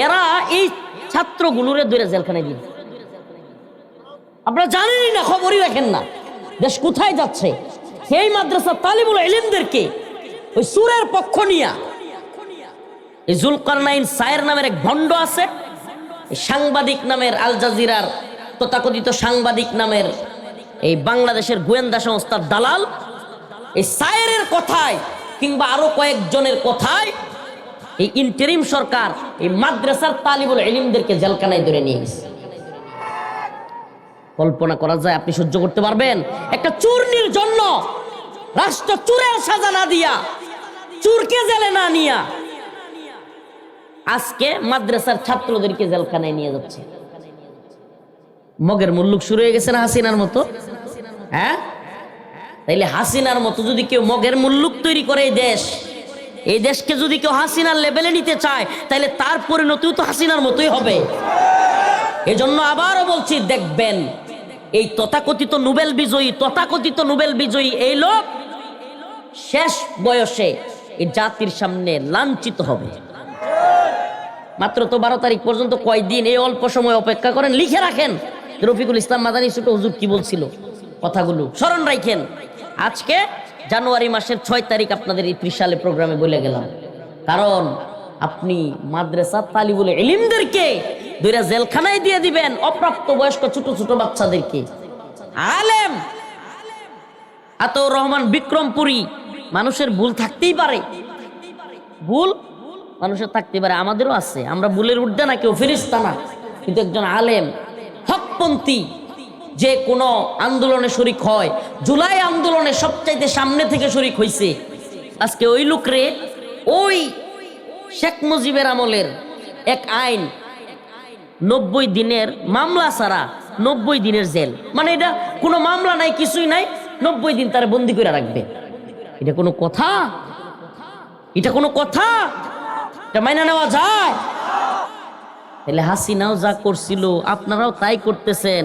এরা এই ছাত্রগুলোরে দূরে জেলখানায় দিন। আপনারা জানেনই না, খবরই রাখেন না, দেশ কোথায় যাচ্ছে। সেই মাদ্রাসার তালিবুল ইলমদেরকে ওই সুরের পক্ষ নিয়া এই জুলকারনাইন সায়ের নামের এক ভণ্ড আছে, সাংবাদিক নামের, আল জাজিরার তথাকথিত সাংবাদিক নামের এই বাংলাদেশের গোয়েন্দা সংস্থার দালাল, এই সায়েরের কথায় কিংবা আরো কয়েকজনের কথায় এই ইন্টারিম সরকার এই মাদ্রাসার তালিবুল ইলমদেরকে জেলখানায় ধরে নিয়ে গেছে। কল্পনা করা যায়? আপনি সহ্য করতে পারবেন? একটা চুরনির জন্য রাষ্ট্র চুরের সাজা না দিয়া, চুরকে জেলে না নিয়া, আজকে মাদ্রাসার ছাত্রদেরকে জেলখানায় নিয়ে যাচ্ছে। মগের মুল্লুক শুরু হয়ে গেছে না হাসিনার মতো? হ্যাঁ, তাইলে হাসিনার মতো যদি কেউ মগের মুল্লুক তৈরি করে এই দেশকে যদি কেউ হাসিনার লেভেলে নিতে চায়, তাহলে তার পরিণতিও তো হাসিনার মতোই হবে। এজন্য আবারও বলছি, দেখবেন এই তথাকথিত নোবেল বিজয়ী এই লোক শেষ বয়সে এই জাতির সামনে লাঞ্ছিত হবে। মাত্র তো 12 তারিখ পর্যন্ত কয়দিন, এই অল্প সময় অপেক্ষা করেন, লিখে রাখেন রফিকুল ইসলাম মাদানী ছোট হুজুর কি বলছিল, কথাগুলো স্মরণ রাখেন। আজকে জানুয়ারি মাসের 6 তারিখ আপনাদের এই ত্রিশালে প্রোগ্রামে বলে গেলাম, কারণ আপনি মাদ্রাসা তালিবুল ইলমদেরকে দুইটা জেলখানায় দিয়ে দিবেন, অপ্রাপ্ত বয়স্ক ছোট ছোট বাচ্চাদেরকে। আলেম আতাউর রহমান বিক্রমপুরী, মানুষের ভুল থাকতেই পারে, ভুল মানুষের থাকতে পারে, আমাদেরও আছে, আমরা ভুলের ঊর্ধ্বে না, কেউ ফেরেশতা না, কিন্তু একজন আলেম হকপন্থী যে কোনো আন্দোলনে শরিক হয়, জুলাই আন্দোলনে সবচাইতে সামনে থেকে শরিক হয়েছে, আজকে ওই লোকরে ওই শেখ মুজিবের আমলের এক আইন 90 দিনের মামলা ছাড়া 90 দিনের জেল, মানে এটা কোনো মামলা নাই, কিছুই নাই, 90 দিন তারা বন্দি করে রাখবে। এটা কোনো কথা? এটা কোনো কথা? এটা মাইনা নেওয়া যায়? তাহলে হাসিনাও যা করছিল আপনারাও তাই করতেছেন।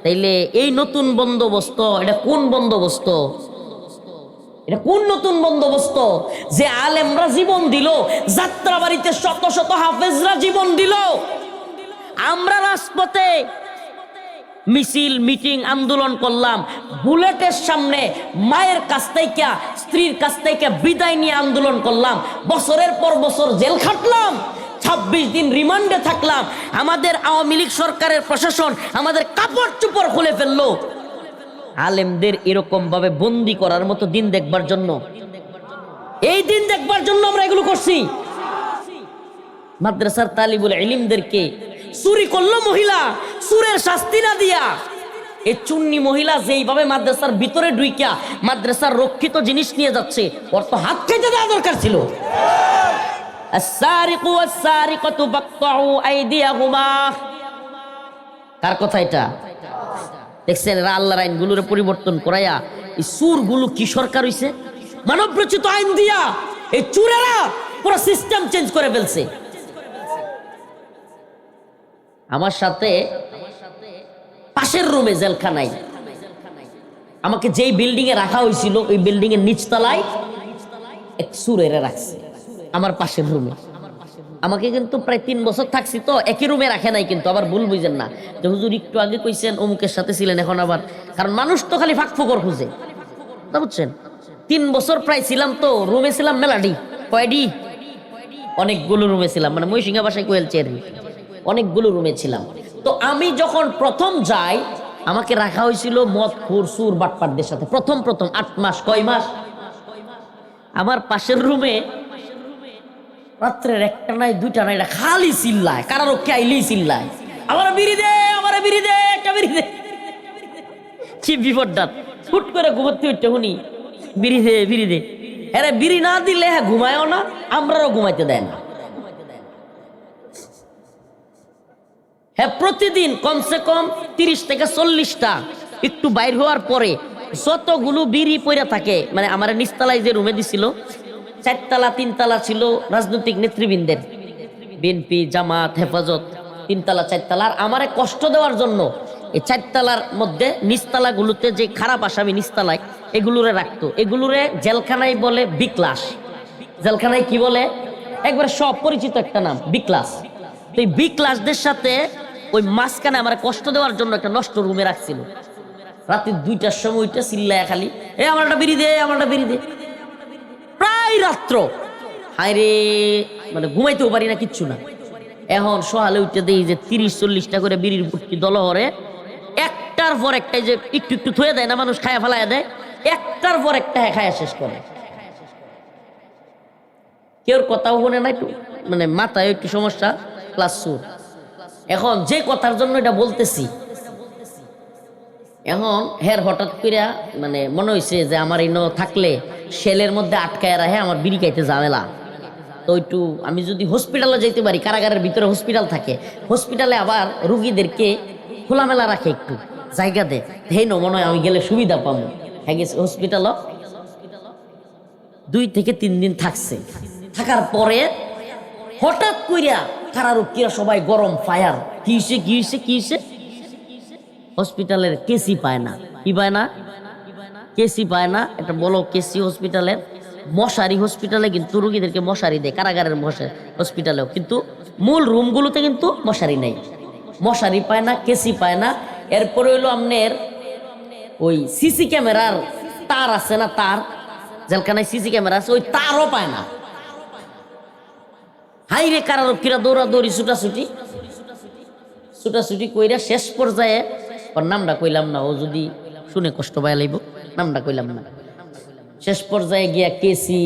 তাইলে এই নতুন বন্দোবস্ত এটা কোন বন্দোবস্ত? এটা কোন নতুন বন্দোবস্ত যে আলেমরা জীবন দিল, যাত্রাবাড়িতে শত শত হাফেজরা জীবন দিল, আমরা রাজপথে মিছিল মিটিং আন্দোলন করলাম, বুলেটের সামনে মায়ের কাছ থেকে স্ত্রীর কাছ থেকে বিদায় নিয়ে আন্দোলন করলাম, বছরের পর বছর জেল খাটলাম, 26 দিন রিমান্ডে থাকলাম, আমাদের আওয়ামী লীগ সরকারের প্রশাসন আমাদের কাপড় চুপড় খুলে ফেললো আলেমদের এরকম ভাবে বন্দি করার মতো দিন দেখবার জন্য। এই দিন দেখবার জন্য আমরা এগুলো করছি। মাদ্রাসার তালিবুল ইলমদেরকে চুরি করলো মহিলা, চুরের শাস্তি না দিয়া এই চুন্নি মহিলা যেইভাবে মাদ্রাসার ভিতরে ঢুইকা মাদ্রাসার রক্ষিত জিনিস নিয়ে যাচ্ছে, ওর তো হাত কেটে দেওয়া দরকার ছিল। আস-সারিকু ওয়াস-সারিকাতু ফাকতাউ আইদিয়াহুমা, কার কথা এটা? দেখছেন এরা আল্লাহর আইনগুলোর পরিবর্তন করাইয়া এই চুরগুলো কি সরকার হইছে? মানব রচিত আইন দিয়া এই চুরেরা পুরো সিস্টেম চেঞ্জ করে ফেলছে। আমার সাথে পাশের রুমে জেলখানায় আমাকে যেই বিল্ডিং এ রাখা হয়েছিল ওই বিল্ডিং এর নিচতলায় এক চুরেরা রাখছে আমার পাশের রুমে। আমাকে কিন্তু প্রায় 3 বছর থাকছি, তো একই রুমে রাখে নাই, কিন্তু আবার ভুল বুঝেন না যে হুজুর একটু আগে কইছেন অমুকের সাথে ছিলেন, এখন আবার, কারণ মানুষ তো খালি ফাঁক ফোকর খুঁজে, বুঝছেন? 3 বছর প্রায় ছিলাম, তো রুমে ছিলাম মেলাডি, কয়ডি, অনেকগুলো রুমে ছিলাম, মানে মহিষিঙ্গা বাসায় কোয়েল চেয়ারি, অনেকগুলো রুমে ছিলাম। তো আমি যখন প্রথম যাই আমাকে রাখা হয়েছিল মদ খুর সুর বাটপাটদের সাথে, প্রথম 8 মাস, কয় মাস। আমার পাশের রুমে রাত্রের 1টা নাই 2টা নাই খালি চিল্লায়, কারারক্ষী আইলেই চিল্লায়, আমার বিড়ি দে, আমার বিড়ি দে, একটা বিড়ি দে। কি বিপদটা, হুট করে ঘুমাতে উঠতে শুনি বিড়ি দে, বিড়ি দে। আরে বিড়ি না দিলে হ্যাঁ ঘুমায়ও না, আমরাও ঘুমাইতে দেয় না। হ্যাঁ প্রতিদিন কমসে কম 30 থেকে 40টা একটু বাইর হওয়ার পরে যতগুলো বিড়ি পইরা থাকে, মানে আমার নিচতলায় যে রুমে দিছিল 4 তলা 3 তলা ছিল রাজনৈতিক নেতৃবৃন্দের, বিএনপি জামাত হেফাজত, 3 তলা 4 তলা, আর আমারে কষ্ট দেওয়ার জন্য এই 4 তলার মধ্যে নিচতলাগুলোতে যে খারাপ আসামি নিচতলায় এগুলোরে রাখতো, এগুলোরে জেলখানায় বলে বি ক্লাস। জেলখানায় কি বলে? একবারে সব পরিচিত একটা নাম, বি ক্লাস। তো এই বি ক্লাসদের সাথে ওই মাঝখানে আমার কষ্ট দেওয়ার জন্য একটা নষ্ট রুমে রাখছিল। রাতে 2টার সময় ওইটা চিল্লায় খালি, এ আমার একটা বিড়ি দে, আমার একটা বিড়ি দে, প্রায় রাত্র। হায় রে, মানে ঘুমাইতেও পারি না, কিচ্ছু না। এখন সকালে উঠে দেই যে 30-40টা করে বিড়ির বুটকি দলহরে, একটার পর একটা, যে একটু একটু থুয়ে দেয় না মানুষ, খায়া ফেলায় দেয়, একটার পর একটা খায়া শেষ করে। কেউর কথাও শুনে না, একটু মানে মাথায় একটু সমস্যা, প্লাস সুর। এখন যে কথার জন্য এটা বলতেছি, এখন হের হঠাৎ করে মানে মনে হয়েছে যে আমার ইনো থাকলে সেলের মধ্যে আটকায় রাখে, আমার বিড়ি খাইতে ঝামেলা। তো একটু আমি যদি হসপিটালে যেতে পারি, কারাগারের ভিতরে হসপিটাল থাকে, হসপিটালে আবার রুগীদেরকে খোলামেলা রাখে, একটু জায়গা দেয়, হেই মনে হয় আমি গেলে সুবিধা পাবো। হ্যাঁ গেছে হসপিটালও 2 থেকে 3 দিন থাকছে। থাকার পরে হঠাৎ কইরা কারারক্ষীরা সবাই গরম ফায়ার, কি হইছে কি হইছে কি হইছে, হসপিটালের কেসি পায় না। কি পায় না? কেসি পায় না। একটা বলো কেসি হসপিটালের মশারি, হসপিটালে কিন্তু রুগীদেরকে মশারি দেয়, কারাগারের মশারি হসপিটালেও, কিন্তু মূল রুমগুলোতে কিন্তু মশারি নেই, মশারি পায় না, কেসি পায় না। এরপরে হইলো আপনার ওই সিসি ক্যামেরার তার আছে না, তার জেলখানায় সিসি ক্যামেরা আছে, ওই তারও পায় না। হাই রে, কারারক্ষীরা দৌড়াদৌড়ি ছুটাছুটি কইরা শেষ পর্যায়ে, ওর নামটা কইলাম না, ও যদি শুনে কষ্ট পায় লাইব, নামটা কইলাম না। শেষ পর্যায়ে গিয়া কেসি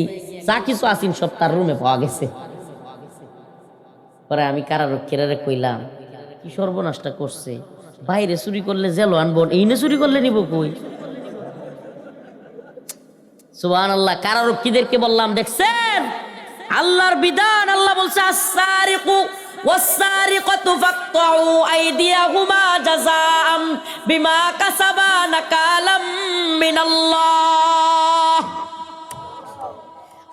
যা কিছু আসিন সব তার রুমে পাওয়া গেছে। পরে আমি কারারক্ষীরা কইলাম, কি সর্বনাশটা করছে, বাইরে চুরি করলে জেল আনবো, এইনে চুরি করলে নিব কই? সুবহানাল্লাহ। কারারক্ষীদেরকে বললাম, দেখছেন আল্লাহর বিধান, আল্লাহ বলছে আস-সারিকু ওয়াস-সারিকাতু ফাকতাউ আইদিয়াহুমা জাযাআম বিমা কাসাবা নাকালাম মিনাল্লাহ।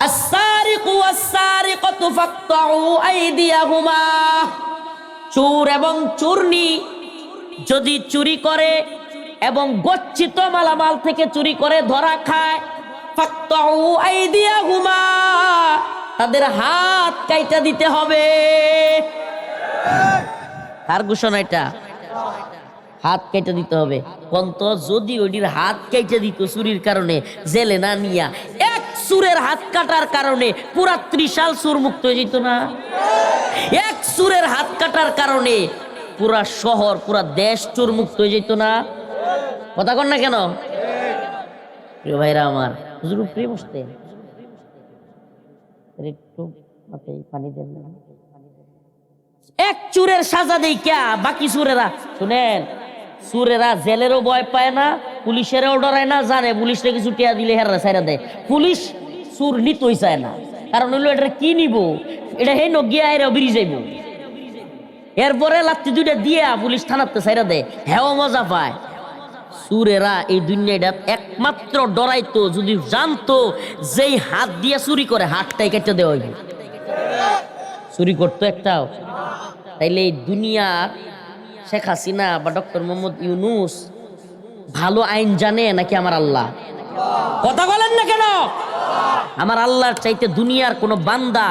আস-সারিকু ওয়াস-সারিকাতু ফাকতাউ আইদিয়াহুমা, চোর এবং চোরনি যদি চুরি করে এবং গচ্ছিত মালামাল থেকে চুরি করে ধরা খায়, ফাকতাউ আইদিয়াহুমা, তাদের হাত কাইটা দিতে হবে। আর ঘোষণা এটা, হাত কেটে দিতে হবে। কন্ত যদি ওইটির হাত কেটে দিত চুরির কারণে, জেলে না নিয়া, এক সুরের হাত কাটার কারণে পুরা ত্রিশাল সুর মুক্ত হয়ে যেত না? এক সুরের হাত কাটার কারণে পুরা শহর, পুরা দেশ চোর মুক্ত হয়ে যেত না? কথা কন না কেন? প্রিয় ভাইরা আমার, হুজুর প্রিয় বসতে একটু মাথায় পানি দেন না। এক চুরের সাজা দেই কে বাকি চুরেরা, শুনেন, চুরেরা জেলেরও ভয় পায় না, পুলিশেরও ডরায় না, জানে পুলিশে কিছু টিয়া দিলে হেরা ছাইরা দেয়। পুলিশ চুর নিতই চায় না, কারণ হইলো এটা কি নিব, এটা হে নগিয়া এরা বেরিয়ে যাইব। এরপরে লাত্তি দুইটা দিয়া পুলিশ থানাতে ছাইরা দেয়, হেও মজা পায়। চুরেরা এই দুনিয়াটা একমাত্র ডরাইতো যদি জানতো যেই হাত দিয়ে চুরি করে হাতটাই কেটে দেওয়া হইবে। চুরি করতো একটাও। তাইলে এই দুনিয়ার শেখ হাসিনা বা ডক্টর মোহাম্মদ ইউনূস ভালো আইন জানে নাকি আমার আল্লাহ? কথা বলেন না কেন? আমার আল্লাহর চাইতে দুনিয়ার কোন বান্দা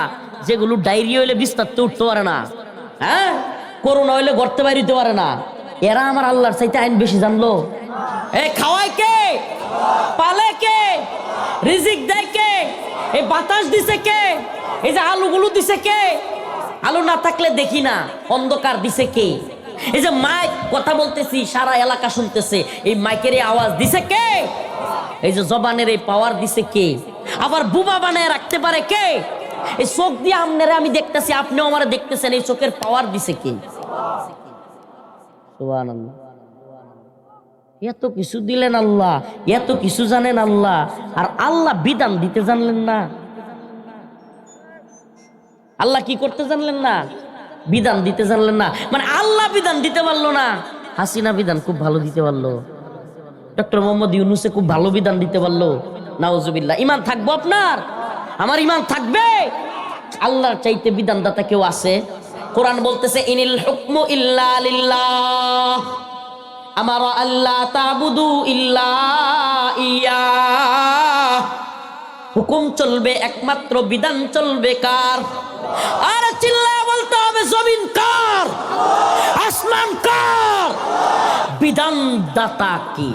যেগুলো ডায়রিয়া হইলে বিস্তারতে উঠতে পারে না, হ্যাঁ, করোনা হইলে গর্তে বাইরে দিতে পারে না, এরা আমার আল্লাহর চাইতে আইন বেশি জানলো। এই খাওয়ায় কে, পালে কে, রিজিক দেয় কে, এই বাতাস দিছে কে, এই যে আলুগুলো দিছে কে, আলো না থাকলে দেখি না, অন্ধকার দিছে কে, এই যে মাইক কথা বলতেছি সারা এলাকা শুনতেছে, এই মাইকের আওয়াজ দিছে কে, এই যে জবানের এই পাওয়ার দিছে কে, আবার বুবা বানায় রাখতে পারে কে, এই চোখ দিয়ে আপনারা আমি দেখতেছি, আপনিও আমারে দেখতেছেন, এই চোখের পাওয়ার দিছে কে? সুবহানাল্লাহ। এত কিছু দিলেন আল্লাহ, এত কিছু জানেন আল্লাহ, আর আল্লাহ বিধান দিতে জানলেন না? আল্লাহ কি করতে জানলেন না? বিধান দিতে জানলেন না। মানে আল্লাহ বিধান দিতে পারলো না, হাসিনা বিধান খুব ভালো দিতে পারলো, ডক্টর মোহাম্মদ ইউনূসে খুব ভালো বিধান দিতে পারলো। নাউজুবিল্লাহ। ইমান থাকবো আপনার? আমার ইমান থাকবে? আল্লাহর চাইতে বিধানদাতা কেউ আছে? কোরআন বলতেছে ইনিল হুকমু ইল্লা লিল্লাহ, আমারা আল্লাহ তা'বুদু ইল্লা ইয়্যাহ। হুকুম চলবে একমাত্র, বিধান চলবে কার? আর চিল্লায় বলতে হবে জমিন কার, আসমান কার, বিধানদাতা কি?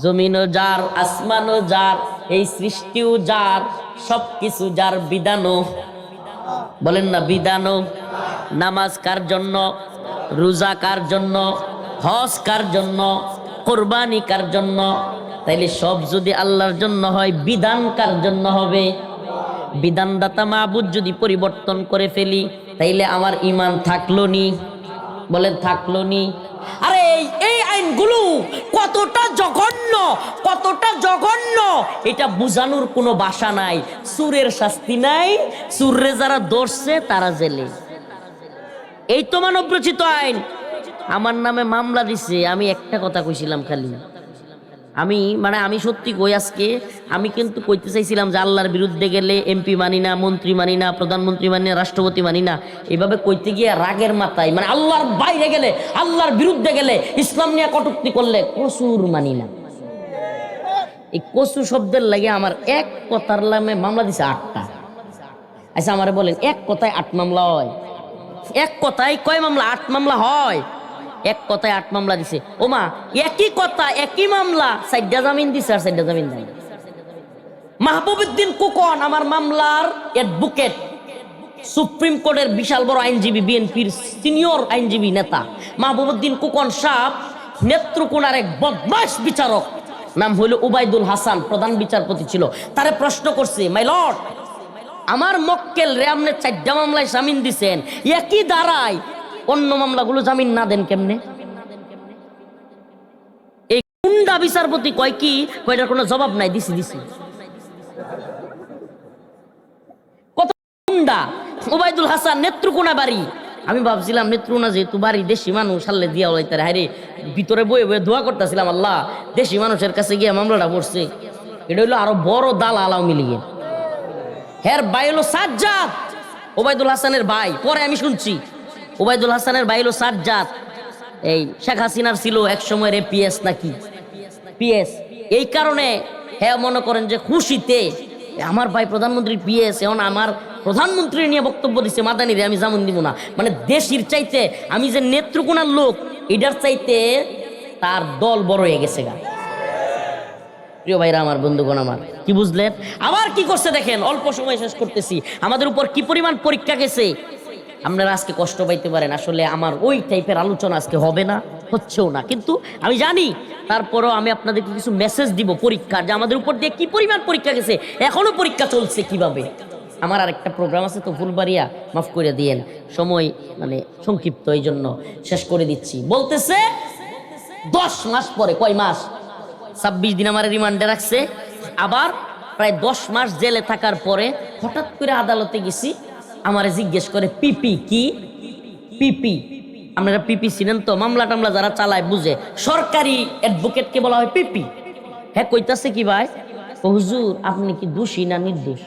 জমিনও যার, আসমানও যার, এই সৃষ্টিও যার, সবকিছু যার, বিধানও। বলেন না বিধানও। নামাজ কার জন্য, রোজা কার জন্য, হজ কার জন্য, কোরবানি কার জন্য? তাইলে সব যদি আল্লাহর জন্য হয়, বিধান কার জন্য হবে? বিধানদাতা মাবুদ যদি পরিবর্তন করে ফেলি, তাইলে আমার ইমান থাকলো নি? বলেন থাকলো নি? আরে এই আইনগুলো কতটা জঘন্য, কতটা জঘন্য, এটা বুঝানোর কোনো ভাষা নাই। চুরের শাস্তি নাই, চুররে যারা ধরছে তারা জেলে। এই তো মানব রচিত আইন। আমার নামে মামলা দিছে, আমি একটা কথা কইছিলাম খালি, আমি সত্যি কই, আজকে আমি কিন্তু কইতে চাইছিলাম যে আল্লাহর বিরুদ্ধে গেলে এমপি মানি না, মন্ত্রী মানি না, প্রধানমন্ত্রী মানি না, রাষ্ট্রপতি মানি না, এইভাবে কইতে গিয়ে রাগের মাথায়, মানে আল্লাহর বাইরে গেলে, আল্লাহর বিরুদ্ধে গেলে, ইসলাম নিয়ে কটূক্তি করলে কসুর মানি না। এই কসু শব্দের লাগে আমার এক কথার নামে মামলা দিছে 8টা। আচ্ছা আমারে বলেন, এক কথায় 8 মামলা হয়? এক কথায় কয় মামলা? 8 মামলা হয়। এক কথায় 8 মামলা দিছে। ওমা, একই কথা একই মামলা 4টা জামিন দিছে আর 4টা জামিন নাই। মাহবুবউদ্দিন খোকন আমার মামলার অ্যাডভোকেট, সুপ্রিম কোর্টের বিশাল বড় আইনজীবী, বিএনপির সিনিয়র আইনজীবী নেতা মাহবুবউদ্দিন খোকন সাহেব নেত্রকোনার এক বদমাশ বিচারক, নাম হইল উবাইদুল হাসান, প্রধান বিচারপতি ছিল। তারে প্রশ্ন করছে, মাই লর্ড, আমার মক্কেল রে আপনি 4টা মামলায় জামিন দিছেন, একই দাঁড়ায় অন্য মামলাগুলো জামিন না দেন কেমনে? এই গুন্ডা বিচারপতি কয় কি, কয়টার কোনো জবাব নাই, দিছি কত গুন্ডা। উবাইদুল হাসান নেত্রকোনা বাড়ি। আমি ভাবছিলাম নেত্রকোনা যেহেতু বাড়ি, দেশি মানুষ হারলে দিয়া হইতারে, হারে ভিতরে বয়ে বয়ে দোয়া করতেছিলাম, আল্লাহ দেশি মানুষের কাছে গিয়ে মামলাটা পড়ছে। এটা হইলো আরো বড় দালাল আওয়ামী লীগের। হের ভাই হলো সাজ্জাদ, ওবায়দুল হাসানের ভাই। পরে আমি শুনছি ওবায়দুল হাসানের ভাই হলো সাজ্জাদ, এই শেখ হাসিনার ছিল এক সময়ের পিএস নাকি পিএস, এই কারণে হ্যাঁ মনে করেন যে খুশিতে আমার ভাই প্রধানমন্ত্রী পিএস, এখন আমার প্রধানমন্ত্রী নিয়ে বক্তব্য দিচ্ছে মাদানি রে আমি জামুন দিব না, মানে দেশের চাইতে আমি যে নেত্রকোনার লোক এটার চাইতে তার দল বড় হয়ে গেছে গা। প্রিয় ভাইরা আমার, বন্ধুগণ আমার, কি বুঝলেন? আবার কি করছে দেখেন, অল্প সময় শেষ করতেছি, আমাদের উপর কি পরিমাণ পরীক্ষা গেছে। আপনারা আজকে কষ্ট পাইতে পারেন, আসলে আমার ওই টাইপের আলোচনা আজকে হবে না, হচ্ছেও না, কিন্তু আমি জানি তারপরও আমি আপনাদেরকে কিছু মেসেজ দিব পরীক্ষার, যে আমাদের উপর দিয়ে কি পরিমাণ পরীক্ষা গেছে, এখনো পরীক্ষা চলছে কিভাবে। আমার আরেকটা প্রোগ্রাম আছে তো ফুলবাড়িয়া, মাফ করে দিয়েন, সময় মানে সংক্ষিপ্ত, এই জন্য শেষ করে দিচ্ছি। বলতেছে 10 মাস পরে, কয় মাস, 26 দিন আমার রিমান্ডে রাখছে, আবার প্রায় 10 মাস জেলে থাকার পরে হঠাৎ করে আদালতে গেছি, আমারে জিজ্ঞেস করে পিপি কি, পিপি আপনারা পিপি ছিলেন তো, মামলা টামলা যারা চালায় বুঝে, সরকারি অ্যাডভোকেটকে বলা হয় পিপি। হ্যাঁ কইতাছে কি ভাই, ও হুজুর আপনি কি দোষী না নির্দোষ?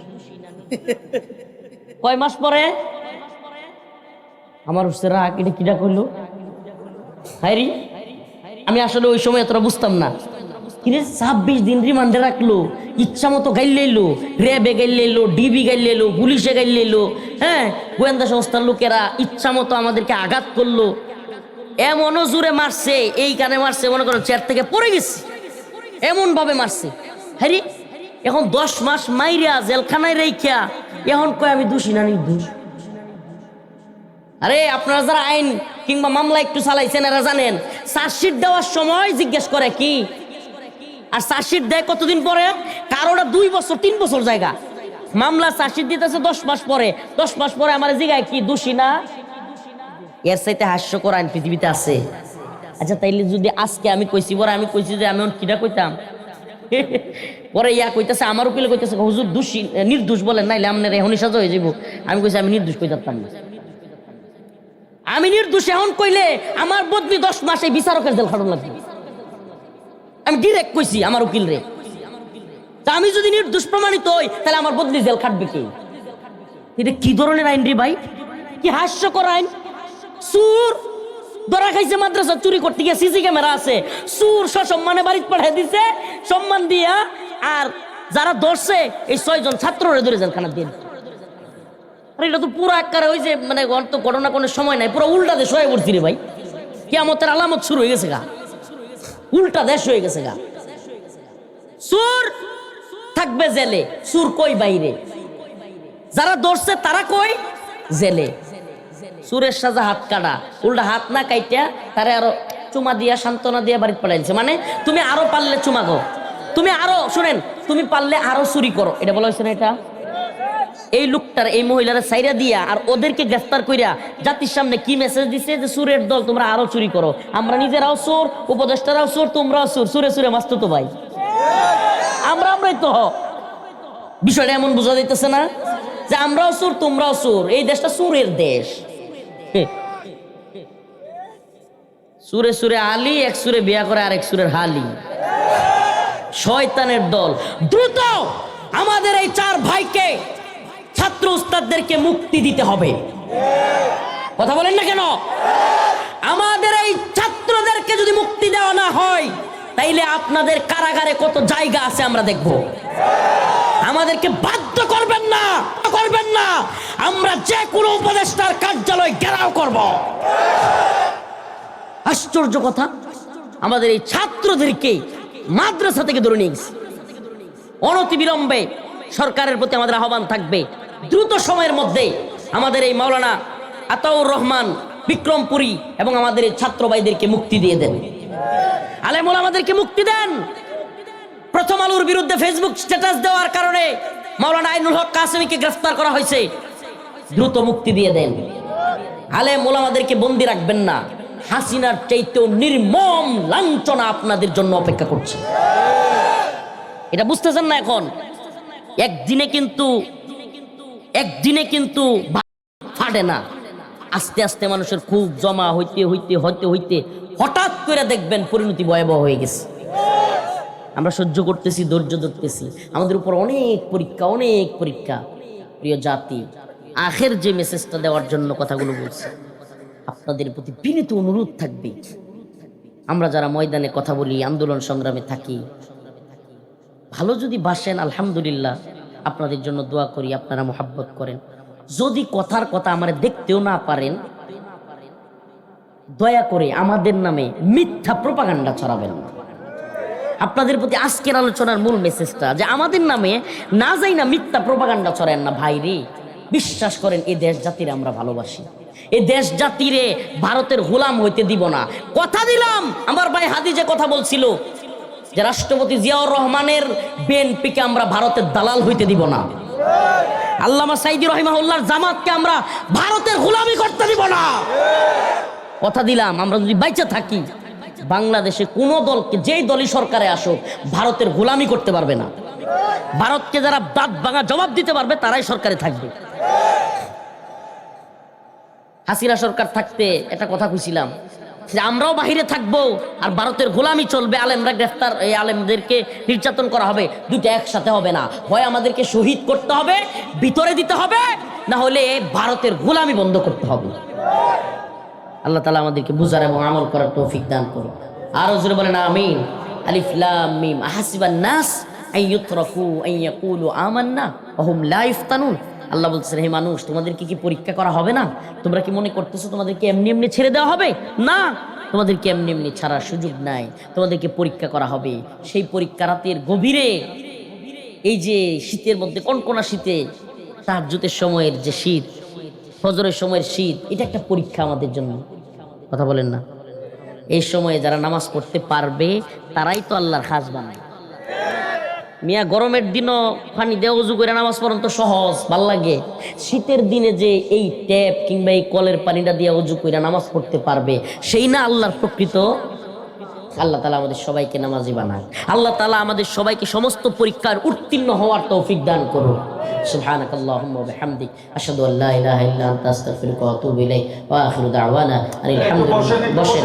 কয় মাস পরে আমার হচ্ছে রাগ, এটা কিটা কইলো হাইরি, আমি আসলে ওই সময় এতটা বুঝতাম না। কিরে 26 দিন রিমান্ডে রাখলো, ইচ্ছা মতো গাইলেইলো, র্যাবে গাইলেইলো, ডিবি গাইলেইলো, পুলিশে গাইলেইলো, হ্যাঁ গোয়েন্দা সংস্থার লোকেরা ইচ্ছা মতো আমাদেরকে আঘাত করলো, এমনও জোরে মারছে, এই কানে মারছে মনে করেন চেয়ার থেকে পড়ে গেছে, এমন ভাবে মারছে। হ্যাঁ এখন 10 মাস মাইরা জেলখানায় রেখা এখন কয় আমি দোষী না নির্দোষ। আরে আপনারা যারা আইন কিংবা মামলা একটু চালাইছেন এরা জানেন, চার্জশিট দেওয়ার সময় জিজ্ঞেস করে কি, আর চার্জশিট দেয় কতদিন পরে, কারোটা 2 বছর 3 বছর জায়গা, মামলা চার্জশিট দিতেছে 10 মাস পরে, 10 মাস পরে আমার জিগায় কি দোষী না। এর চাইতে হাস্যকর আইন পৃথিবীতে আছে? আচ্ছা তাইলে যদি আজকে আমি কইছি, পরে আমি কইছি যে আমি কিটা কইতাম, পরে ইয়া কইতেছে আমার উকিলে কইতেছে হুজুর দোষী নির্দোষ বলেন, নাইলে আপনার এখনই সাজা হয়ে যাবো। আমি কইছি আমি নির্দোষ কইতাম না, আমি নির্দোষ এখন কইলে আমার বদলি 10 মাসে বিচারকের জেল খাটানো লাগবে। আমি ডিরেক্ট কইছি আমার উকিল রে, তা আমি যদি নির্দোষ প্রমাণিত হই তাহলে আমার বদলি জেল খাটবে কে? এটা কি ধরনের আইন রে ভাই, কি হাস্যকর আইন। সুর ধরা খাইছে মাদ্রাসা চুরি করতে গিয়ে, সিসি ক্যামেরা আছে, সুর সসম্মানে বাড়িতে পাঠিয়ে দিছে সম্মান দিয়া, আর যারা ধরছে এই 6 জন ছাত্ররে ধরে জেলখানা দিয়ে। আরে এটা তো পুরো একবারে ওই যে মানে ঘটনা কোনো সময় নাই, পুরো উল্টা দেশ হয়ে পড়ছি রে ভাই, কিয়ামতের আলামত শুরু হয়ে গেছে গা, উল্টা দেশ হয়ে গেছে গা। সুর থাকবে জেলে, সুর কই বাইরে, যারা ধরছে তারা কই জেলে। সুরের সাজা হাত কাটা, উল্টা হাত না কাইটা তারে আরো চুমা দিয়া সান্ত্বনা দিয়া বাড়িতে পাঠাইছে, মানে তুমি আরো পারলে চুমা গো, তুমি আরো শুনেন, তুমি পারলে আরো চুরি করো, এটা বলা হয়েছে না। এটা এই লোকটার এই মহিলারা সাইরা দিয়া আর ওদেরকে গ্রেফতার কইরা জাতির সামনে কি মেসেজ দিছে, যে সুরের দল তোমরা আরো চুরি করো, আমরা নিজেরাও চোর, উপদেষ্টারাও চোর, তোমরাও চোর, সুরে সুরে মাস্ত তো ভাই, আমরাই তো। বিষয়টা এমন বোঝা যাইতেছে না যে আমরাও চোর তোমরাও চোর, এই দেশটা চোরের দেশ। সুরে সুরে আলী, এক সুরে বিয়া করে আরেক সুরের হালি, শয়তানের দল। দ্রুত আমাদের এই 4 ভাইকে, ছাত্র উস্তাদদেরকে মুক্তি দিতে হবে। কথা বলেন না কেন? আমাদের এই ছাত্রদেরকে যদি মুক্তি দেওয়া না হয় তাইলে আপনাদের কারাগারে কত জায়গা আছে আমরা দেখব। আমাদেরকে বাধ্য করবেন না, আমরা যে কোনো উপদেষ্টার কার্যালয় ঘেরাও করব। আশ্চর্য কথা, আমাদের এই ছাত্রদেরকে মাদ্রাসা থেকে ধরে নিয়ে গেছে। অনতিবিলম্বে সরকারের প্রতি আমাদের আহ্বান থাকবে, দ্রুত সময়ের মধ্যে আমাদের এই মাওলানা আতাউর রহমান বিক্রমপুরী এবং আমাদের এই ছাত্র ভাইদেরকে মুক্তি দিয়ে দেন, আলেম ওলামাদেরকে মুক্তি দেন। প্রথম আলোর বিরুদ্ধে ফেসবুক স্ট্যাটাস দেওয়ার কারণে মাওলানা আইনুল হক কাসেমীকে গ্রেফতার করা হয়েছে, দ্রুত মুক্তি দিয়ে দেন। আলেম ওলামাদেরকে বন্দী রাখবেন না, হাসিনার চাইতেও নির্মম লাঞ্ছনা আপনাদের জন্য অপেক্ষা করছে। এটা বুঝতেছেন না? এখন একদিনে কিন্তু ফাটে না, আস্তে আস্তে মানুষের খুব জমা হইতে হঠাৎ করে দেখবেন পরিণতি ভয়াবহ হয়ে গেছে। আমরা সহ্য করতেছি, ধৈর্য ধরতেছি, আমাদের উপর অনেক পরীক্ষা। প্রিয় জাতি, আখের যে মেসেজটা দেওয়ার জন্য কথাগুলো বলছি, আপনাদের প্রতি বিনীত অনুরোধ থাকবে, আমরা যারা ময়দানে কথা বলি, আন্দোলন সংগ্রামে থাকি, ভালো যদি বাসেন আলহামদুলিল্লাহ, আপনাদের জন্য দোয়া করি, আপনারা মোহাব্বত করেন। যদি কথার কথা আমার দেখতেও না পারেন, দয়া করে আমাদের নামে মিথ্যা প্রোপাগান্ডা ছড়াবেন না। আপনাদের প্রতি আজকের আলোচনার মূল মেসেজটা যে আমাদের নামে না যাই না মিথ্যা প্রোপাগান্ডা ছড়ান না। ভাইরে, বিশ্বাস করেন এই দেশ জাতিরে আমরা ভালোবাসি, এই দেশ জাতিরে ভারতের গোলাম হইতে দিব না। কথা দিলাম, আমার ভাই হাদি যে কথা বলছিল যে রাষ্ট্রপতি জিয়াউর রহমানের বিএনপিকে আমরা ভারতের দালাল হইতে দিব না, আল্লামা সাইদি রহিমাহুল্লাহর জামাতকে আমরা ভারতের গোলামি করতে দিব না। কথা দিলাম, আমরা যদি বাইচা থাকি বাংলাদেশে কোনো দলকে, যেই দলই সরকারে আসুক, ভারতের গোলামি করতে পারবে না। ভারতকে যারা দাঁত ভাঙা জবাব দিতে পারবে তারাই সরকারে থাকবে। হাসিনা সরকার থাকতে একটা কথা কইছিলাম যে আমরাও বাহিরে থাকবো আর ভারতের গোলামি চলবে, আলেমরা গ্রেফতার, এই আলেমদেরকে নির্যাতন করা হবে, দুটো একসাথে হবে না। হয় আমাদেরকে শহীদ করতে হবে, ভিতরে দিতে হবে, না হলে ভারতের গোলামি বন্ধ করতে হবে। আল্লাহ তাআলা আমাদেরকে বুঝার এবং আমল করার তৌফিক দান করুন। আরো জোরে বলেন আমিন। আলিফ লাম মিম। আহাসিবান নাস আইয়ুতরাকু আইয়াকুলু আমান্না ওয়া হুম লা ইফতানুন। আল্লাহ বলছেন, হে মানুষ, তোমাদেরকে কি পরীক্ষা করা হবে না? তোমরা কি মনে করতেছো তোমাদেরকে এমনি এমনি ছেড়ে দেওয়া হবে? না, তোমাদেরকে এমনি এমনি ছাড়ার সুযোগ নাই, তোমাদেরকে পরীক্ষা করা হবে। সেই পরীক্ষা রাতের গভীরে, এই যে শীতের মধ্যে, কনকনা শীতে, তাহাজ্জুদের সময়ের যে শীত, ফজরের সময়ের শীত, এটা একটা পরীক্ষা আমাদের জন্য। কথা বলেন না? এই সময়ে যারা নামাজ পড়তে পারবে তারাই তো আল্লাহর খাস বানায়। মিয়া, গরমের দিনও পানি দিয়ে উজু করে নামাজ পড়ান তো সহজ, ভাল লাগে। শীতের দিনে যে এই ট্যাপ কিংবা এই কলের পানিটা দিয়ে উজু করে নামাজ পড়তে পারবে, সেই না আল্লাহর প্রকৃত। আল্লাহ তাআলা আমাদের সবাইকে নামাজি বানায়। আল্লাহ তাআলা আমাদের সবাইকে সমস্ত পরীক্ষার উত্তীর্ণ হওয়ার তৌফিক দান করুন। সুবহানাকাল্লাহুম্মা ওয়া বিহামদিক, আশহাদু আল্লা ইলাহা ইল্লা আনতা, আস্তাগফিরুকা ওয়া আতুবু ইলাইক, ওয়া আখিরু দাওয়ানা আনিল হামদুলিল্লাহ। বসেন।